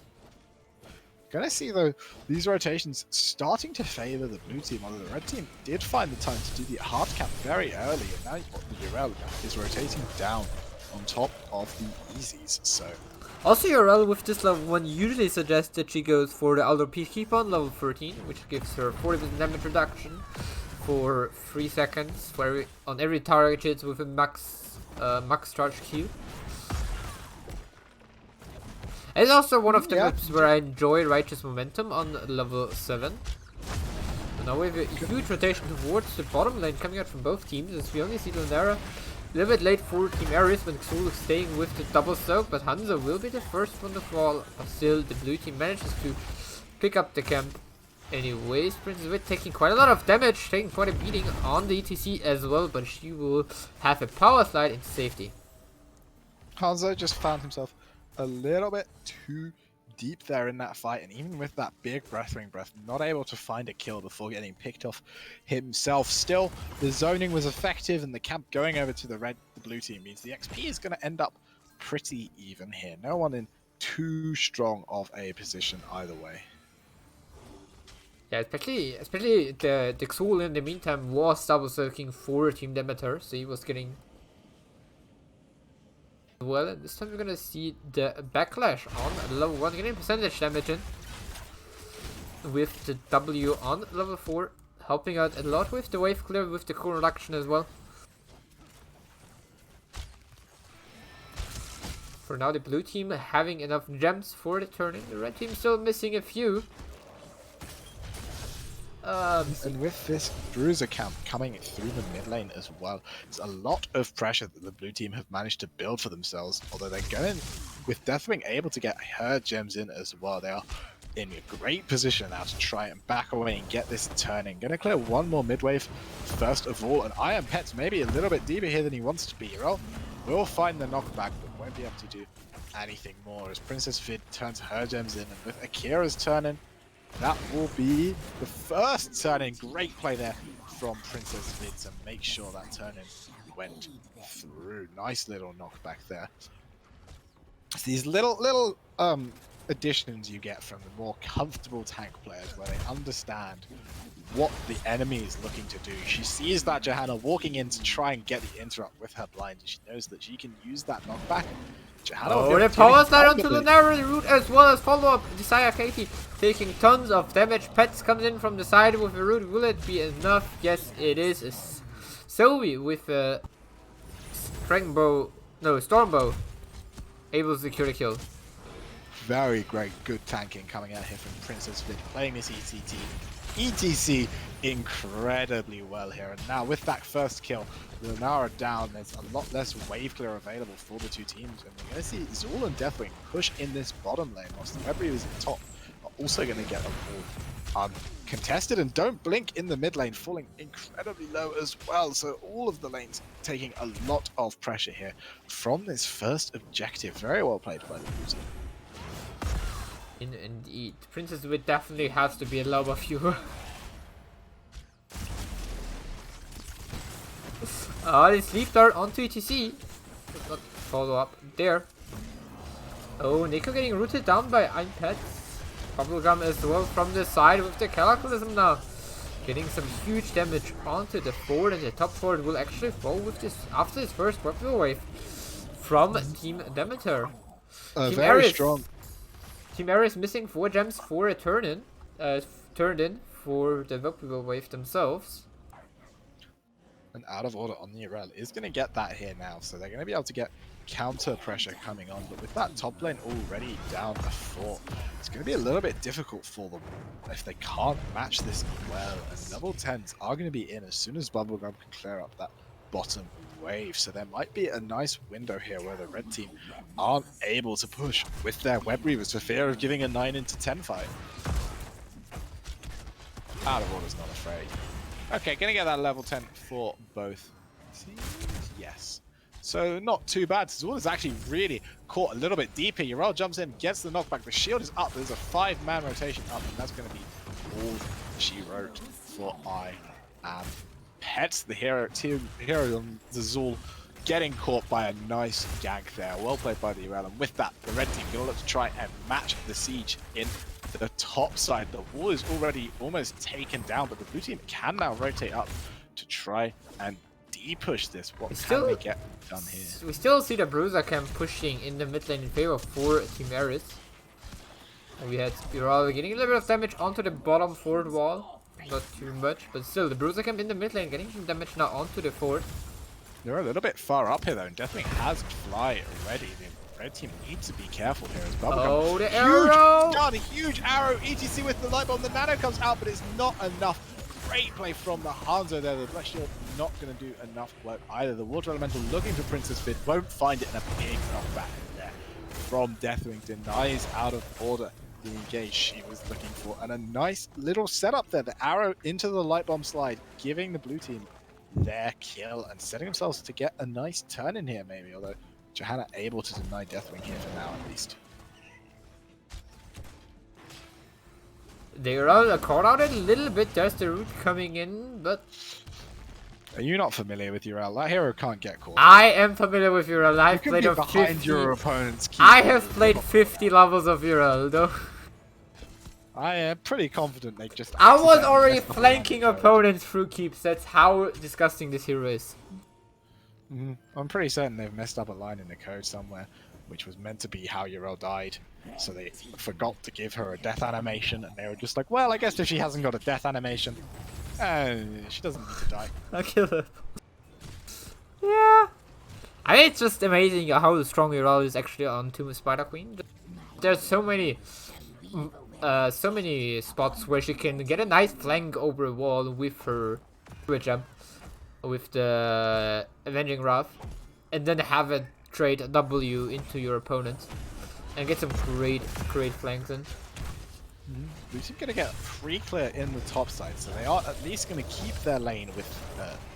Gonna see though these rotations starting to favor the blue team, although the red team did find the time to do the hard cap very early, and now the Jarell is rotating down on top of the easies. So also Jarell with this level 1 usually suggests that she goes for the Elder Peacekeeper on level 13, which gives her 40% damage reduction for 3 seconds on every target hits with a max charge Q. It's also one of the maps where I enjoy Righteous Momentum on level 7. So now we have a huge rotation towards the bottom lane coming out from both teams, as we only see Lunera a little bit late for Team Eris when Xul is staying with the double soak, but Hanzo will be the first one to fall. But still, the blue team manages to pick up the camp. Anyways, Princess Wit taking quite a lot of damage, taking quite a beating on the ETC as well, but she will have a power slide into safety. Hanzo just found himself a little bit too deep there in that fight, and even with that big Breathwing breath, not able to find a kill before getting picked off himself. Still, the zoning was effective, and the camp going over to the blue team means the XP is going to end up pretty even here. No one in too strong of a position either way. Yeah, especially the Xul in the meantime was double soaking for Team Demeter, so he was getting well, and this time we're gonna see the backlash on level 1, getting percentage damage in with the W on level 4, helping out a lot with the wave clear, with the core reduction as well. For now, the blue team having enough gems for the turning, the red team still missing a few. And with this Bruiser camp coming through the mid lane as well, it's a lot of pressure that the blue team have managed to build for themselves, although they're going with Deathwing able to get her gems in as well. They are in a great position now to try and back away and get this turning. Gonna clear one more mid wave first of all, and Iron Pet's maybe a little bit deeper here than he wants to be. Jarell will find the knockback, but won't be able to do anything more as Princess Vid turns her gems in, and with Akira's turn-in, that will be the first turn-in. Great play there from Princess Vid to make sure that turn-in went through. Nice little knockback there. It's these little additions you get from the more comfortable tank players, where they understand what the enemy is looking to do. She sees that Johanna walking in to try and get the interrupt with her blind, and she knows that she can use that knockback. Oh, the power slide onto the narrow route as well as follow-up. Desire Katie taking tons of damage. Pets comes in from the side with a root. Will it be enough? Yes, it is. Sylvie with a Stormbow able to secure the kill. Very great, good tanking coming out here from Princess Vid, playing this ETC incredibly well here. And now with that first kill, Lunara down, there's a lot less wave clear available for the two teams, and we're going to see Xul and Deathwing push in this bottom lane, whilst the Webreavers at the top are also going to get a ball contested, and Don't Blink in the mid lane falling incredibly low as well. So all of the lanes taking a lot of pressure here from this first objective. Very well played by the blue team. Indeed, Princess Wit definitely has to be a lover viewer. They sleep dart onto ETC. Not follow up there. Oh, Nico getting rooted down by Einpets. Bubblegum as well from the side with the Cataclysm now. Getting some huge damage onto the forward, and the top forward will actually fall with this after this first weapon wave from Team Demeter. Team Very Eris, strong. Team Eris missing 4 gems for a turned in for the weapon wave themselves. And out of order on the Eris is going to get that here now. So they're going to be able to get counter pressure coming on. But with that top lane already down a 4, it's going to be a little bit difficult for them if they can't match this well. And level 10s are going to be in as soon as Bubblegum can clear up that bottom wave. So there might be a nice window here where the red team aren't able to push with their Web Reavers for fear of giving a 9 into 10 fight. Out of order's not afraid. Okay, gonna get that level 10 for both teams. Yes. So not too bad. Zul is actually really caught a little bit deeper. Yrel jumps in, gets the knockback. The shield is up. There's a 5-man rotation up, and that's going to be all she wrote for I Am Pets. The hero on the Zul getting caught by a nice gank there. Well played by the Yrel. And with that, the red team going to look to try and match the siege in the top side. The wall is already almost taken down, but the blue team can now rotate up to try and push this. What can they get done here? We still see the Bruiser camp pushing in the mid lane in favor for Team Eris. And we had Yrel getting a little bit of damage onto the bottom fort wall. Not too much, but still the Bruiser camp in the mid lane getting some damage now onto the fort. They're a little bit far up here though, and Deathwing has fly already. The red team needs to be careful here as Bubblegum. Oh, the arrow! God, a huge arrow. ETC with the light bomb. The nano comes out, but it's not enough. Great play from the Hanzo there. The Blast Shield not going to do enough work either. The Water Elemental looking for Princess Fid won't find it, and a big knockback there from Deathwing denies out of order the engage she was looking for. And a nice little setup there. The arrow into the light bomb slide, giving the blue team their kill and setting themselves to get a nice turn in here maybe, although Johanna able to deny Deathwing here for now at least. They are caught out a little bit. There's the root coming in, but Are you not familiar with Yrel? That hero can't get caught. I am familiar with Yrel. I've played of behind 50. your opponent's key. I have played 50 levels of Yrel though. I am pretty confident they just. I was already flanking opponents through keeps. That's how disgusting this hero is. I'm pretty certain they've messed up a line in the code somewhere, which was meant to be how Yrel died. So they forgot to give her a death animation, and they were just like, well, I guess if she hasn't got a death animation, she doesn't need to die. I'll kill her. Yeah. I mean, it's just amazing how strong Yrel is actually on Tomb of Spider Queen. There's so many spots where she can get a nice flank over a wall with her jump, with the Avenging Wrath, and then have a trade a W into your opponent and get some great flanks in. Blue team going to get free clear in the top side, so they are at least going to keep their lane with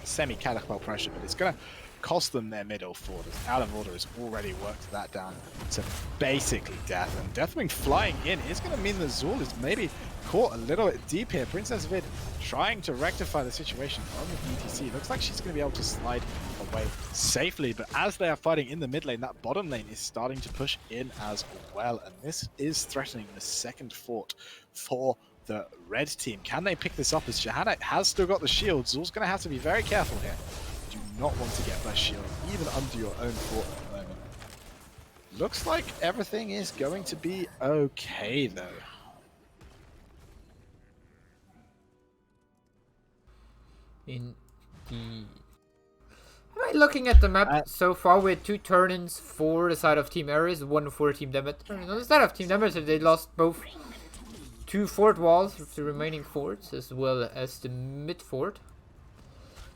semi-catapult pressure, but it's going to cost them their middle fort. Out of order has already worked that down to basically death, and Deathwing flying in is going to mean that Zul is maybe caught a little bit deep here. Princess Vid trying to rectify the situation on the BTC. Looks like she's going to be able to slide away safely, but as they are fighting in the mid lane, that bottom lane is starting to push in as well, and this is threatening the second fort for the red team. Can they pick this up as Johanna has still got the shield? Zul's going to have to be very careful here. Do not want to get that shield even under your own fort at the moment. Looks like everything is going to be okay though. In the... Am I looking at the map so far with 2 turn-ins for the side of Team Eris, 1 for Team Demeter. On the side of Team Demeter, they lost both 2 fort walls of the remaining forts, as well as the mid fort.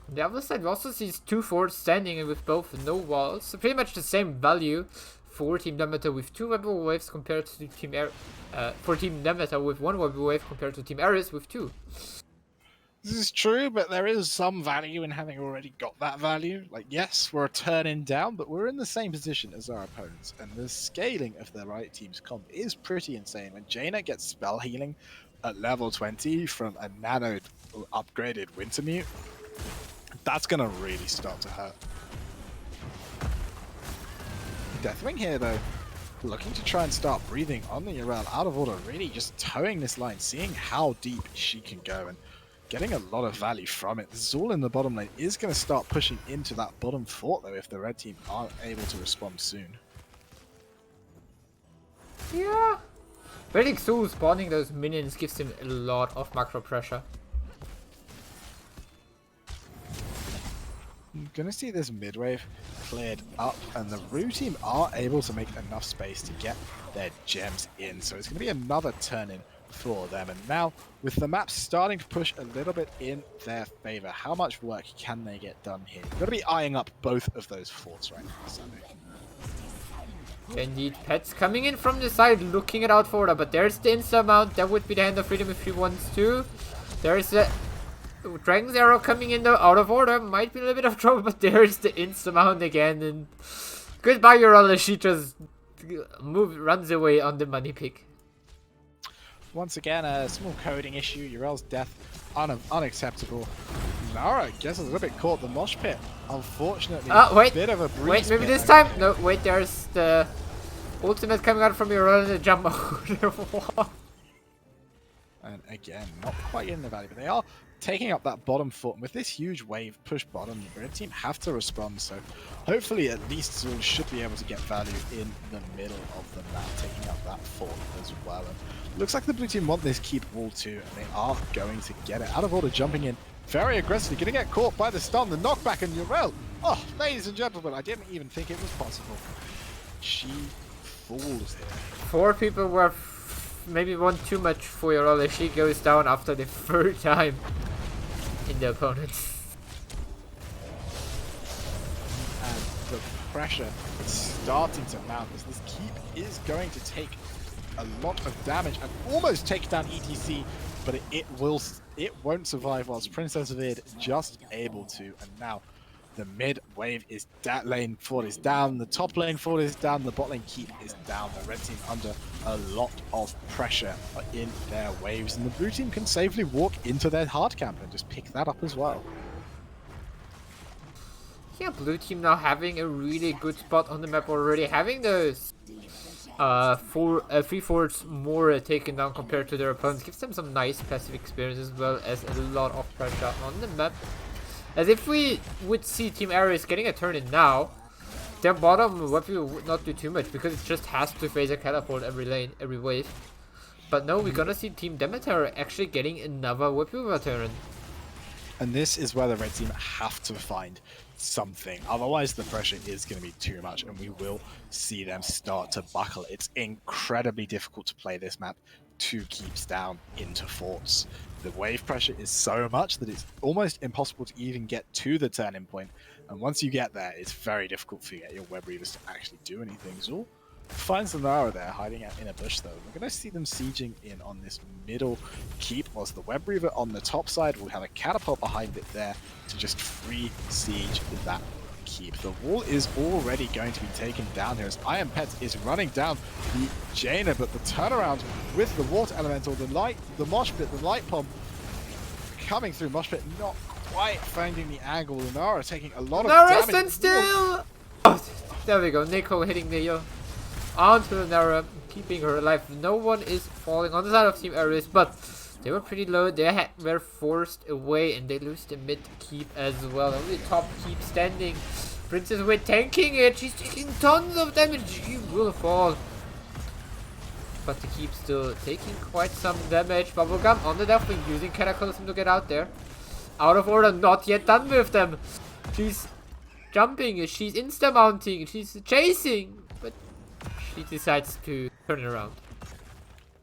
On the other side, we also see 2 forts standing with both no walls, so pretty much the same value for Team Demeter with 2 web waves compared to Team for Team Demeter with 1 web wave compared to Team Eris with 2. This is true, but there is some value in having already got that value. Like, yes, we're a turn-in down, but we're in the same position as our opponents, and the scaling of the right team's comp is pretty insane. When Jaina gets spell healing at level 20 from a nano upgraded Wintermute, that's gonna really start to hurt. Deathwing here, though, looking to try and start breathing on the Yrel. Out of order, really just towing this line, seeing how deep she can go, and getting a lot of value from it. Zul in the bottom lane is going to start pushing into that bottom fort, though, if the red team aren't able to respond soon. Yeah. I think Zul spawning those minions gives him a lot of macro pressure. gonna see this mid wave cleared up, and the Rue team are able to make enough space to get their gems in. So it's gonna be another turn in for them. And now, with the map starting to push a little bit in their favor, how much work can they get done here? You've got to be eyeing up both of those forts right now, Sammy. Indeed, Pets coming in from the side, looking it out for her, but there's the insta mount. That would be the Hand of Freedom if he wants to. There's the Dragon's Arrow coming in though, out of order. Might be a little bit of trouble, but there's the insta mount again. And goodbye, Urella. She just runs away on the money pick. Once again, a small coding issue. Urel's death unacceptable. Nara gets a little bit caught. The mosh pit, unfortunately, wait, bit of a breeze. Wait, maybe this time? No, wait, there's the ultimate coming out from Urella in the jump mode. And again, not quite in the valley, but they are taking up that bottom fort. And with this huge wave push bottom, the red team have to respond. So hopefully at least Zul should be able to get value in the middle of the map, taking up that fort as well. And looks like the blue team want this keep wall too, and they are going to get it. Out of order, jumping in very aggressively, going to get caught by the stun, the knockback, and Urel. Oh, ladies and gentlemen, I didn't even think it was possible. She falls here. 4 people were maybe one too much for Urella. She goes down after the 3rd time in the opponent. And the pressure is starting to mount as this keep is going to take a lot of damage and almost take down ETC, but it won't survive whilst Princess Vid just able to. And now the mid wave is lane fort is down, the top lane fort is down, the bot lane keep is down. The red team under a lot of pressure in their waves, and the blue team can safely walk into their hard camp and just pick that up as well. Yeah, blue team now having a really good spot on the map already, having those 3 forts more taken down compared to their opponents gives them some nice passive experience as well as a lot of pressure on the map. As if we would see Team Eris getting a turn in now, their bottom weapon would not do too much because it just has to phase a catapult every lane, every wave. But no, we're gonna see Team Demeter actually getting another whip turn. And this is where the red team have to find something. Otherwise, the pressure is going to be too much, and we will see them start to buckle. It's incredibly difficult to play this map 2 keeps down into forts. The wave pressure is so much that it's almost impossible to even get to the turning point. And once you get there, it's very difficult for your web readers to actually do anything. Zul finds the Nara there, hiding out in a bush though. We're going to see them sieging in on this middle keep, whilst the web reaver on the top side will have a catapult behind it there to just free siege that keep. The wall is already going to be taken down here as Iron Pets is running down the Jaina, but the turnaround with the water elemental, the mosh pit, the light bomb coming through mosh pit, not quite finding the angle. Lunara taking a lot of damage. Stand still! Oh, there we go, Nico hitting the onto Lunara, keeping her alive. No one is falling on the side of Team Eris, but they were pretty low. They were forced away, and they lose the mid keep as well. Only top keep standing. Princess Wit tanking it. She's taking tons of damage. She will fall. But the keep still taking quite some damage. Bubblegum on the Deathwing using Cataclysm to get out there. Out of order, not yet done with them. She's jumping, she's insta-mounting, she's chasing, but she decides to turn it around.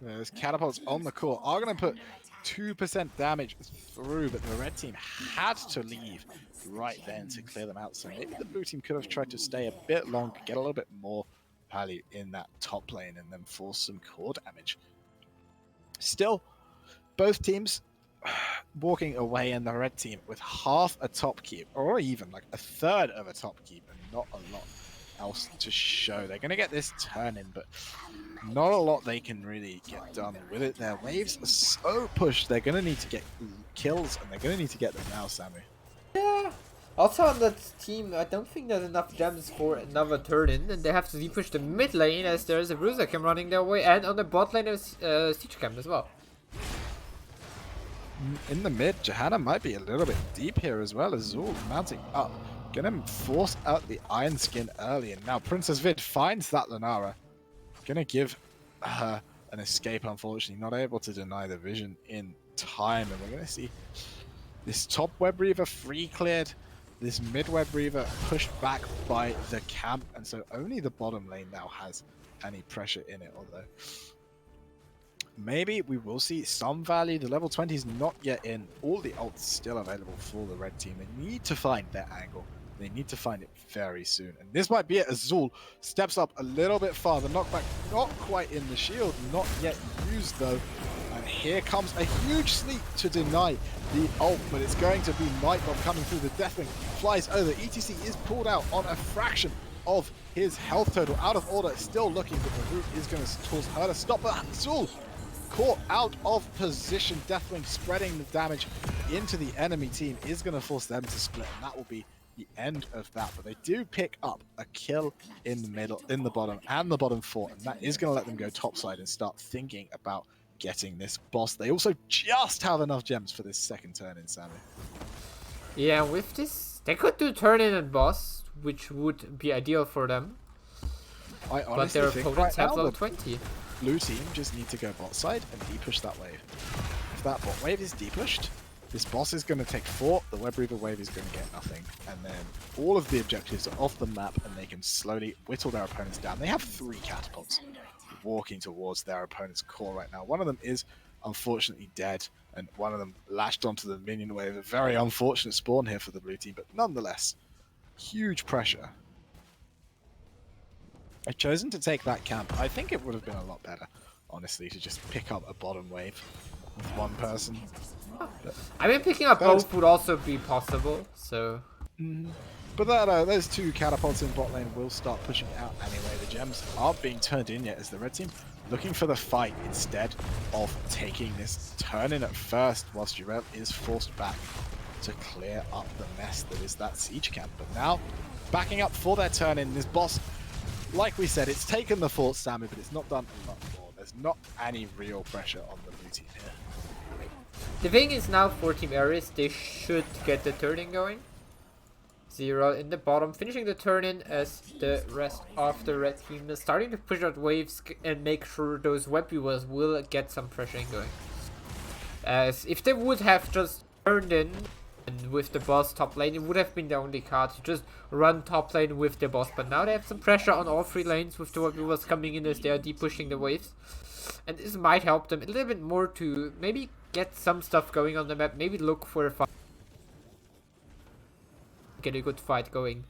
There's catapults on the core are going to put 2% damage through, but the red team had to leave right then to clear them out. So maybe the blue team could have tried to stay a bit longer, get a little bit more value in that top lane, and then force some core damage. Still, both teams walking away, and the red team with half a top keep, or even like a third of a top keep, and not a lot else to show. They're going to get this turn in, but not a lot they can really get done with it. Their waves are so pushed, they're going to need to get kills, and they're going to need to get them now, Sammy. Yeah. Also on that team, I don't think there's enough gems for another turn in, and they have to depush the mid lane as there's a bruiser cam running their way, and on the bot lane there's siege cam as well. In the mid, Johanna might be a little bit deep here as well as Zul mounting up. Gonna force out the Iron Skin early, and now Princess Vid finds that Lunara. Gonna give her an escape, unfortunately. Not able to deny the vision in time, and we're gonna see this top web reaver free cleared. This mid-web Reaver pushed back by the camp, and so only the bottom lane now has any pressure in it, although maybe we will see some value. The level 20 is not yet in. All the ults still available for the red team. They need to find their angle. They need to find it very soon. And this might be it. Azul steps up a little bit farther. Knockback not quite in the shield. Not yet used though. And here comes a huge sleep to deny the ult. But it's going to be Nightbomb coming through. The Deathwing flies over. ETC is pulled out on a fraction of his health total. Out of order. Still looking, but the route is going to force her to stop. But Azul caught out of position. Deathwing spreading the damage into the enemy team is going to force them to split. And that will be the end of that, but they do pick up a kill in the middle, in the bottom, and the bottom four, and that is going to let them go topside and start thinking about getting this boss. They also just have enough gems for this second turn in, Sammy. Yeah, with this, they could do turn in and boss, which would be ideal for them. I honestly But their think opponents right have now level the 20. blue team just need to go bot side and depush that wave. If that bot wave is depushed, this boss is going to take 4, the Web Reaver wave is going to get nothing, and then all of the objectives are off the map and they can slowly whittle their opponents down. They have 3 catapults walking towards their opponent's core right now. One of them is unfortunately dead, and one of them lashed onto the minion wave. A very unfortunate spawn here for the blue team, but nonetheless, huge pressure. I've chosen to take that camp. I think it would have been a lot better, honestly, to just pick up a bottom wave with one person. I mean, picking up both would also be possible, so... But those 2 catapults in bot lane will start pushing out anyway. The gems aren't being turned in yet as the red team looking for the fight instead of taking this turn in at first, whilst Jurel is forced back to clear up the mess that is that siege camp. But now, backing up for their turn in, this boss, like we said, it's taken the fort, Sammy, but it's not done a lot more. There's not any real pressure on the blue team here. The thing is now for Team Eris, they should get the turn-in going. 0 in the bottom, finishing the turn-in as the rest of the red team is starting to push out waves and make sure those web viewers will get some pressure going. As if they would have just turned in and with the boss top lane, it would have been the only card to just run top lane with the boss. But now they have some pressure on all 3 lanes with the web viewers coming in as they are pushing the waves. And this might help them a little bit more to maybe get some stuff going on the map, maybe look for a fight. Get a good fight going.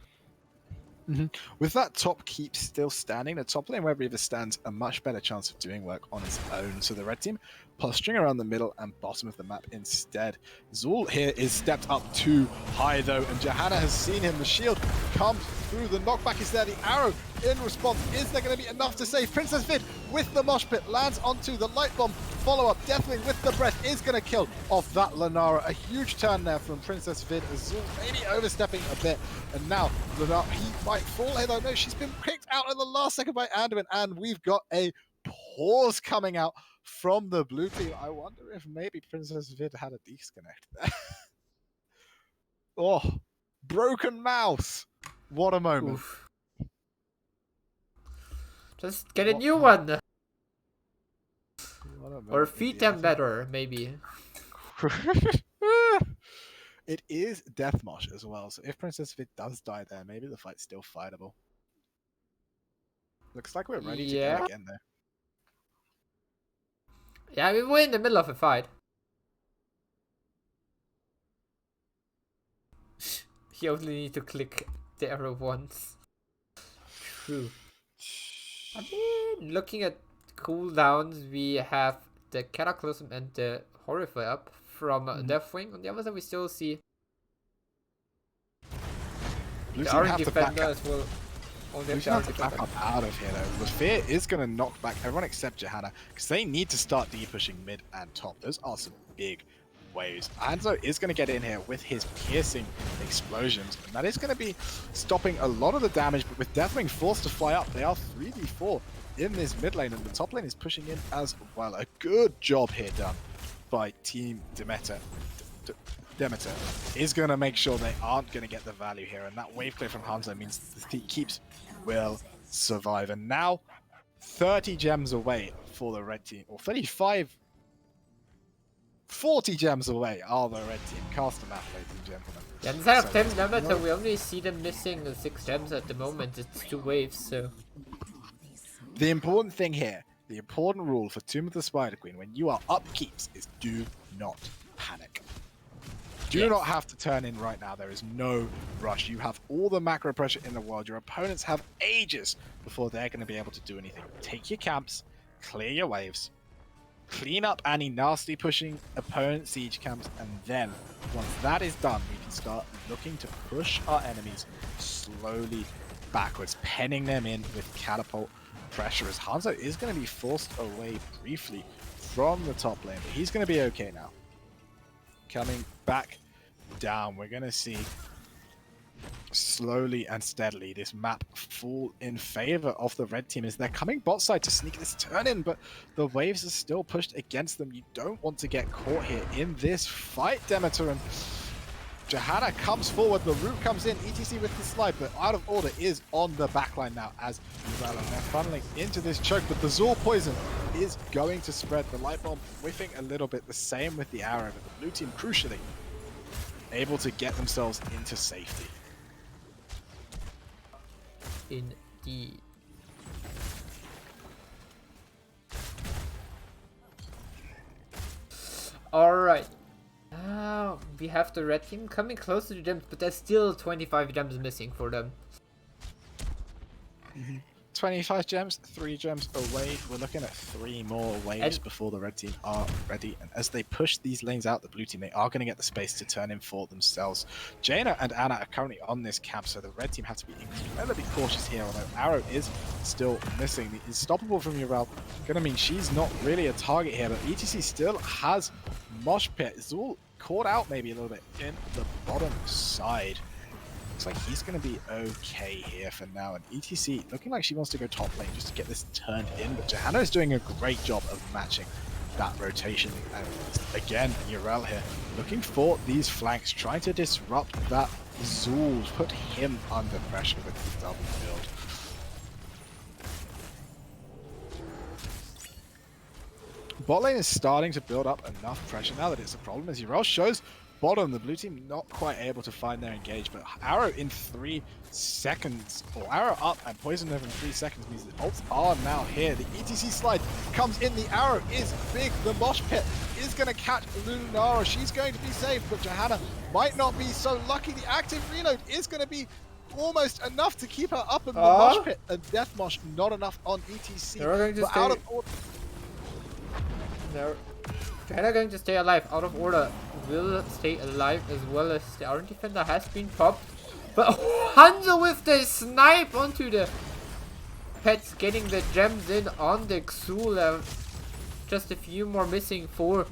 With that top keep still standing, the top lane Web Reaver stands a much better chance of doing work on its own. So the red team posturing around the middle and bottom of the map instead. Zul here is stepped up too high though, and Johanna has seen him. The shield comes through, the knockback is there, the arrow in response. Is there going to be enough to save? Princess Vid with the mosh pit lands onto the light bomb follow-up. Deathwing with the breath is going to kill off that Lunara. A huge turn there from Princess Vid. Azul maybe overstepping a bit, and now Lunara, he might fall here though. No, she's been picked out at the last second by Anduin, and we've got a pause coming out from the blue team. I wonder if maybe Princess Vid had a disconnect there. Oh, broken mouse. What a moment. Oof. Just get a new one. Or feed them better, maybe. It is Deathmosh as well, so if Princess Vid does die there, maybe the fight's still fightable. Looks like we're ready to go again there. Yeah, I mean, we're in the middle of a fight. You only need to click the arrow once. True. I mean, looking at cooldowns, we have the Cataclysm and the Horrify up from Deathwing. On the other side, we still see the Orange Defender as well. Blue team have to back up out of here though. The Fear is going to knock back everyone except Johanna, because they need to start depushing mid and top. Those are some big waves. Anzo is going to get in here with his piercing explosions, and that is going to be stopping a lot of the damage, but with Deathwing forced to fly up, they are 3v4 in this mid lane, and the top lane is pushing in as well. A good job here done by Team Demeter. Demeter is going to make sure they aren't going to get the value here, and that wave clear from Hanzo means the keeps will survive. And now 30 gems away for the red team, or 35 40 gems away are the red team. Cast them out, ladies and gentlemen. Yeah, instead of So 10 there's Demeter, we only see them missing 6 gems at the moment. It's 2 waves, so... The important thing here, the important rule for Tomb of the Spider Queen when you are upkeeps is do not panic. Do not have to turn in right now. There is no rush. You have all the macro pressure in the world. Your opponents have ages before they're going to be able to do anything. Take your camps, clear your waves, clean up any nasty pushing opponent siege camps, and then once that is done, we can start looking to push our enemies slowly backwards, penning them in with catapult pressure, as Hanzo is going to be forced away briefly from the top lane, but he's going to be okay now. Coming back down, we're going to see slowly and steadily this map fall in favor of the red team as they're coming bot side to sneak this turn in, but the waves are still pushed against them. You don't want to get caught here in this fight, Demeter, and Johanna comes forward, the root comes in, ETC with the slide, but out of order is on the backline now as well, and they're funneling into this choke, but the Zul poison is going to spread. The light bomb whiffing a little bit, the same with the arrow, but the blue team crucially able to get themselves into safety. Indeed. Alright. We have the red team coming close to the gems, but there's still 25 gems missing for them. 25 gems, 3 gems away. We're looking at 3 more waves before the red team are ready. And as they push these lanes out, the blue team, they are going to get the space to turn in for themselves. Jaina and Anna are currently on this camp, so the red team have to be incredibly cautious here, although Arrow is still missing. The Unstoppable from Urel going to mean she's not really a target here, but ETC still has Mosh Pit. It's all caught out maybe a little bit in the bottom side. Looks like he's going to be okay here for now, and ETC looking like she wants to go top lane just to get this turned in, but Johanna is doing a great job of matching that rotation. And again, Urel here looking for these flanks, trying to disrupt that Zul, put him under pressure with the double build. Bot lane is starting to build up enough pressure now that it's a problem, as Urel shows bottom, the blue team not quite able to find their engage, but Arrow in 3 seconds, or Arrow up and Poison Nerve in 3 seconds means the ults are now here. The ETC slide comes in, the Arrow is big, the Mosh Pit is going to catch Lunara, she's going to be safe, but Johanna might not be so lucky. The active reload is going to be almost enough to keep her up in the Mosh Pit, and Death Mosh not enough on ETC, but out of order. They're going to stay alive. Out of order will stay alive as well, as the Iron Defender has been popped. But Hanzo with the snipe onto the pets, getting the gems in on the Xul. Just a few more missing for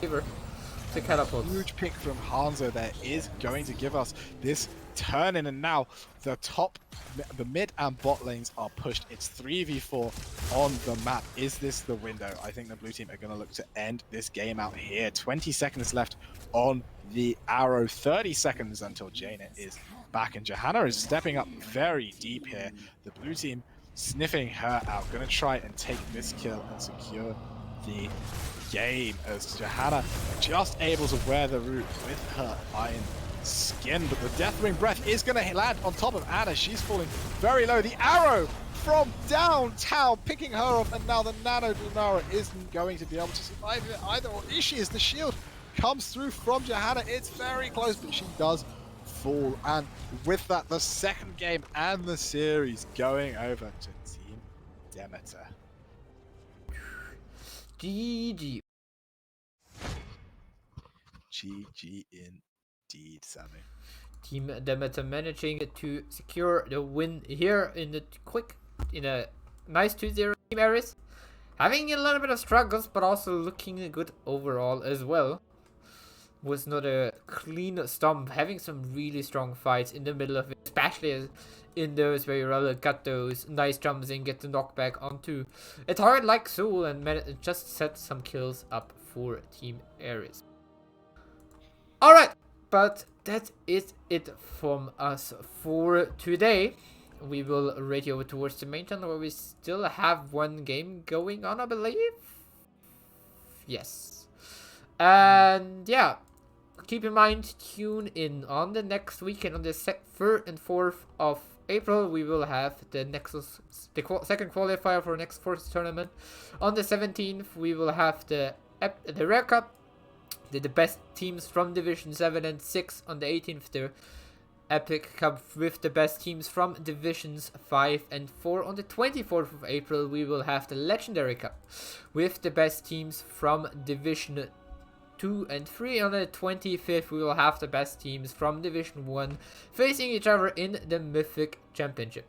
the catapult. Huge pick from Hanzo there is going to give us this turn in, and now the mid and bot lanes are pushed. It's 3v4 on the map. Is this the window? I think the blue team are going to look to end this game out here. 20 seconds left on the Arrow, 30 seconds until Jaina is back, and Johanna is stepping up very deep here. The blue team sniffing her out, going to try and take this kill and secure the game, as Johanna just able to wear the root with her iron skin, but the Deathwing Breath is going to land on top of Anna. She's falling very low. The Arrow from downtown picking her off, and now the Nano Lunara isn't going to be able to survive it either, or is she, as the shield comes through from Johanna. It's very close, but she does fall, and with that, the second game and the series going over to Team Demeter. GG. GG indeed, Sammy. Team Demeter managing to secure the win here in a nice 2-0. Team Eris having a little bit of struggles, but also looking good overall as well. Was not a clean stomp, having some really strong fights in the middle of it, especially in those where you got those nice jumps in, get the knockback onto a target like Zul, and just set some kills up for Team Eris. Alright, but that is it from us for today. we will radio towards the main channel where we still have one game going on, I believe. Yes. And yeah, keep in mind, tune in on the next weekend on the 3rd and 4th of April. We will have the Nexus, the second qualifier for next force tournament. On the 17th, we will have the Rare Cup, the best teams from Division 7 and 6. On the 18th, the Epic Cup with the best teams from Divisions 5 and 4. On the 24th of April, we will have the Legendary Cup with the best teams from Division 2 and 3. On the 25th, we will have the best teams from Division 1 facing each other in the Mythic Championship.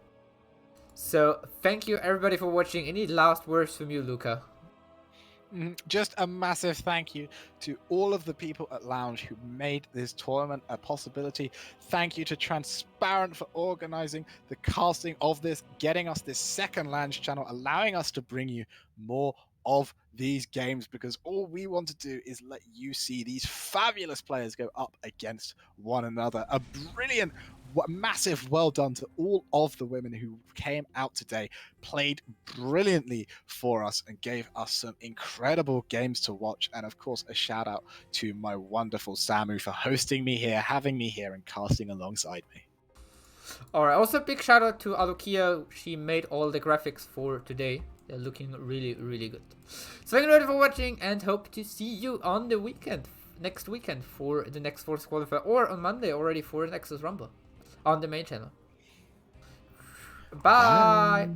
So, thank you everybody for watching. Any last words from you, Luca? Just a massive thank you to all of the people at Lounge who made this tournament a possibility. Thank you to Transparent for organizing the casting of this, getting us this second Lounge channel, allowing us to bring you more of these games, because all we want to do is let you see these fabulous players go up against one another. A brilliant, massive well done to all of the women who came out today, played brilliantly for us and gave us some incredible games to watch. And of course, a shout out to my wonderful Samu for hosting me here, having me here and casting alongside me. Alright, also big shout out to Alukia. She made all the graphics for today. They're looking really, really good. So thank you everybody for watching, and hope to see you on the weekend, next weekend, for the next Force Qualifier, or on Monday already for Nexus Rumble on the main channel. Bye.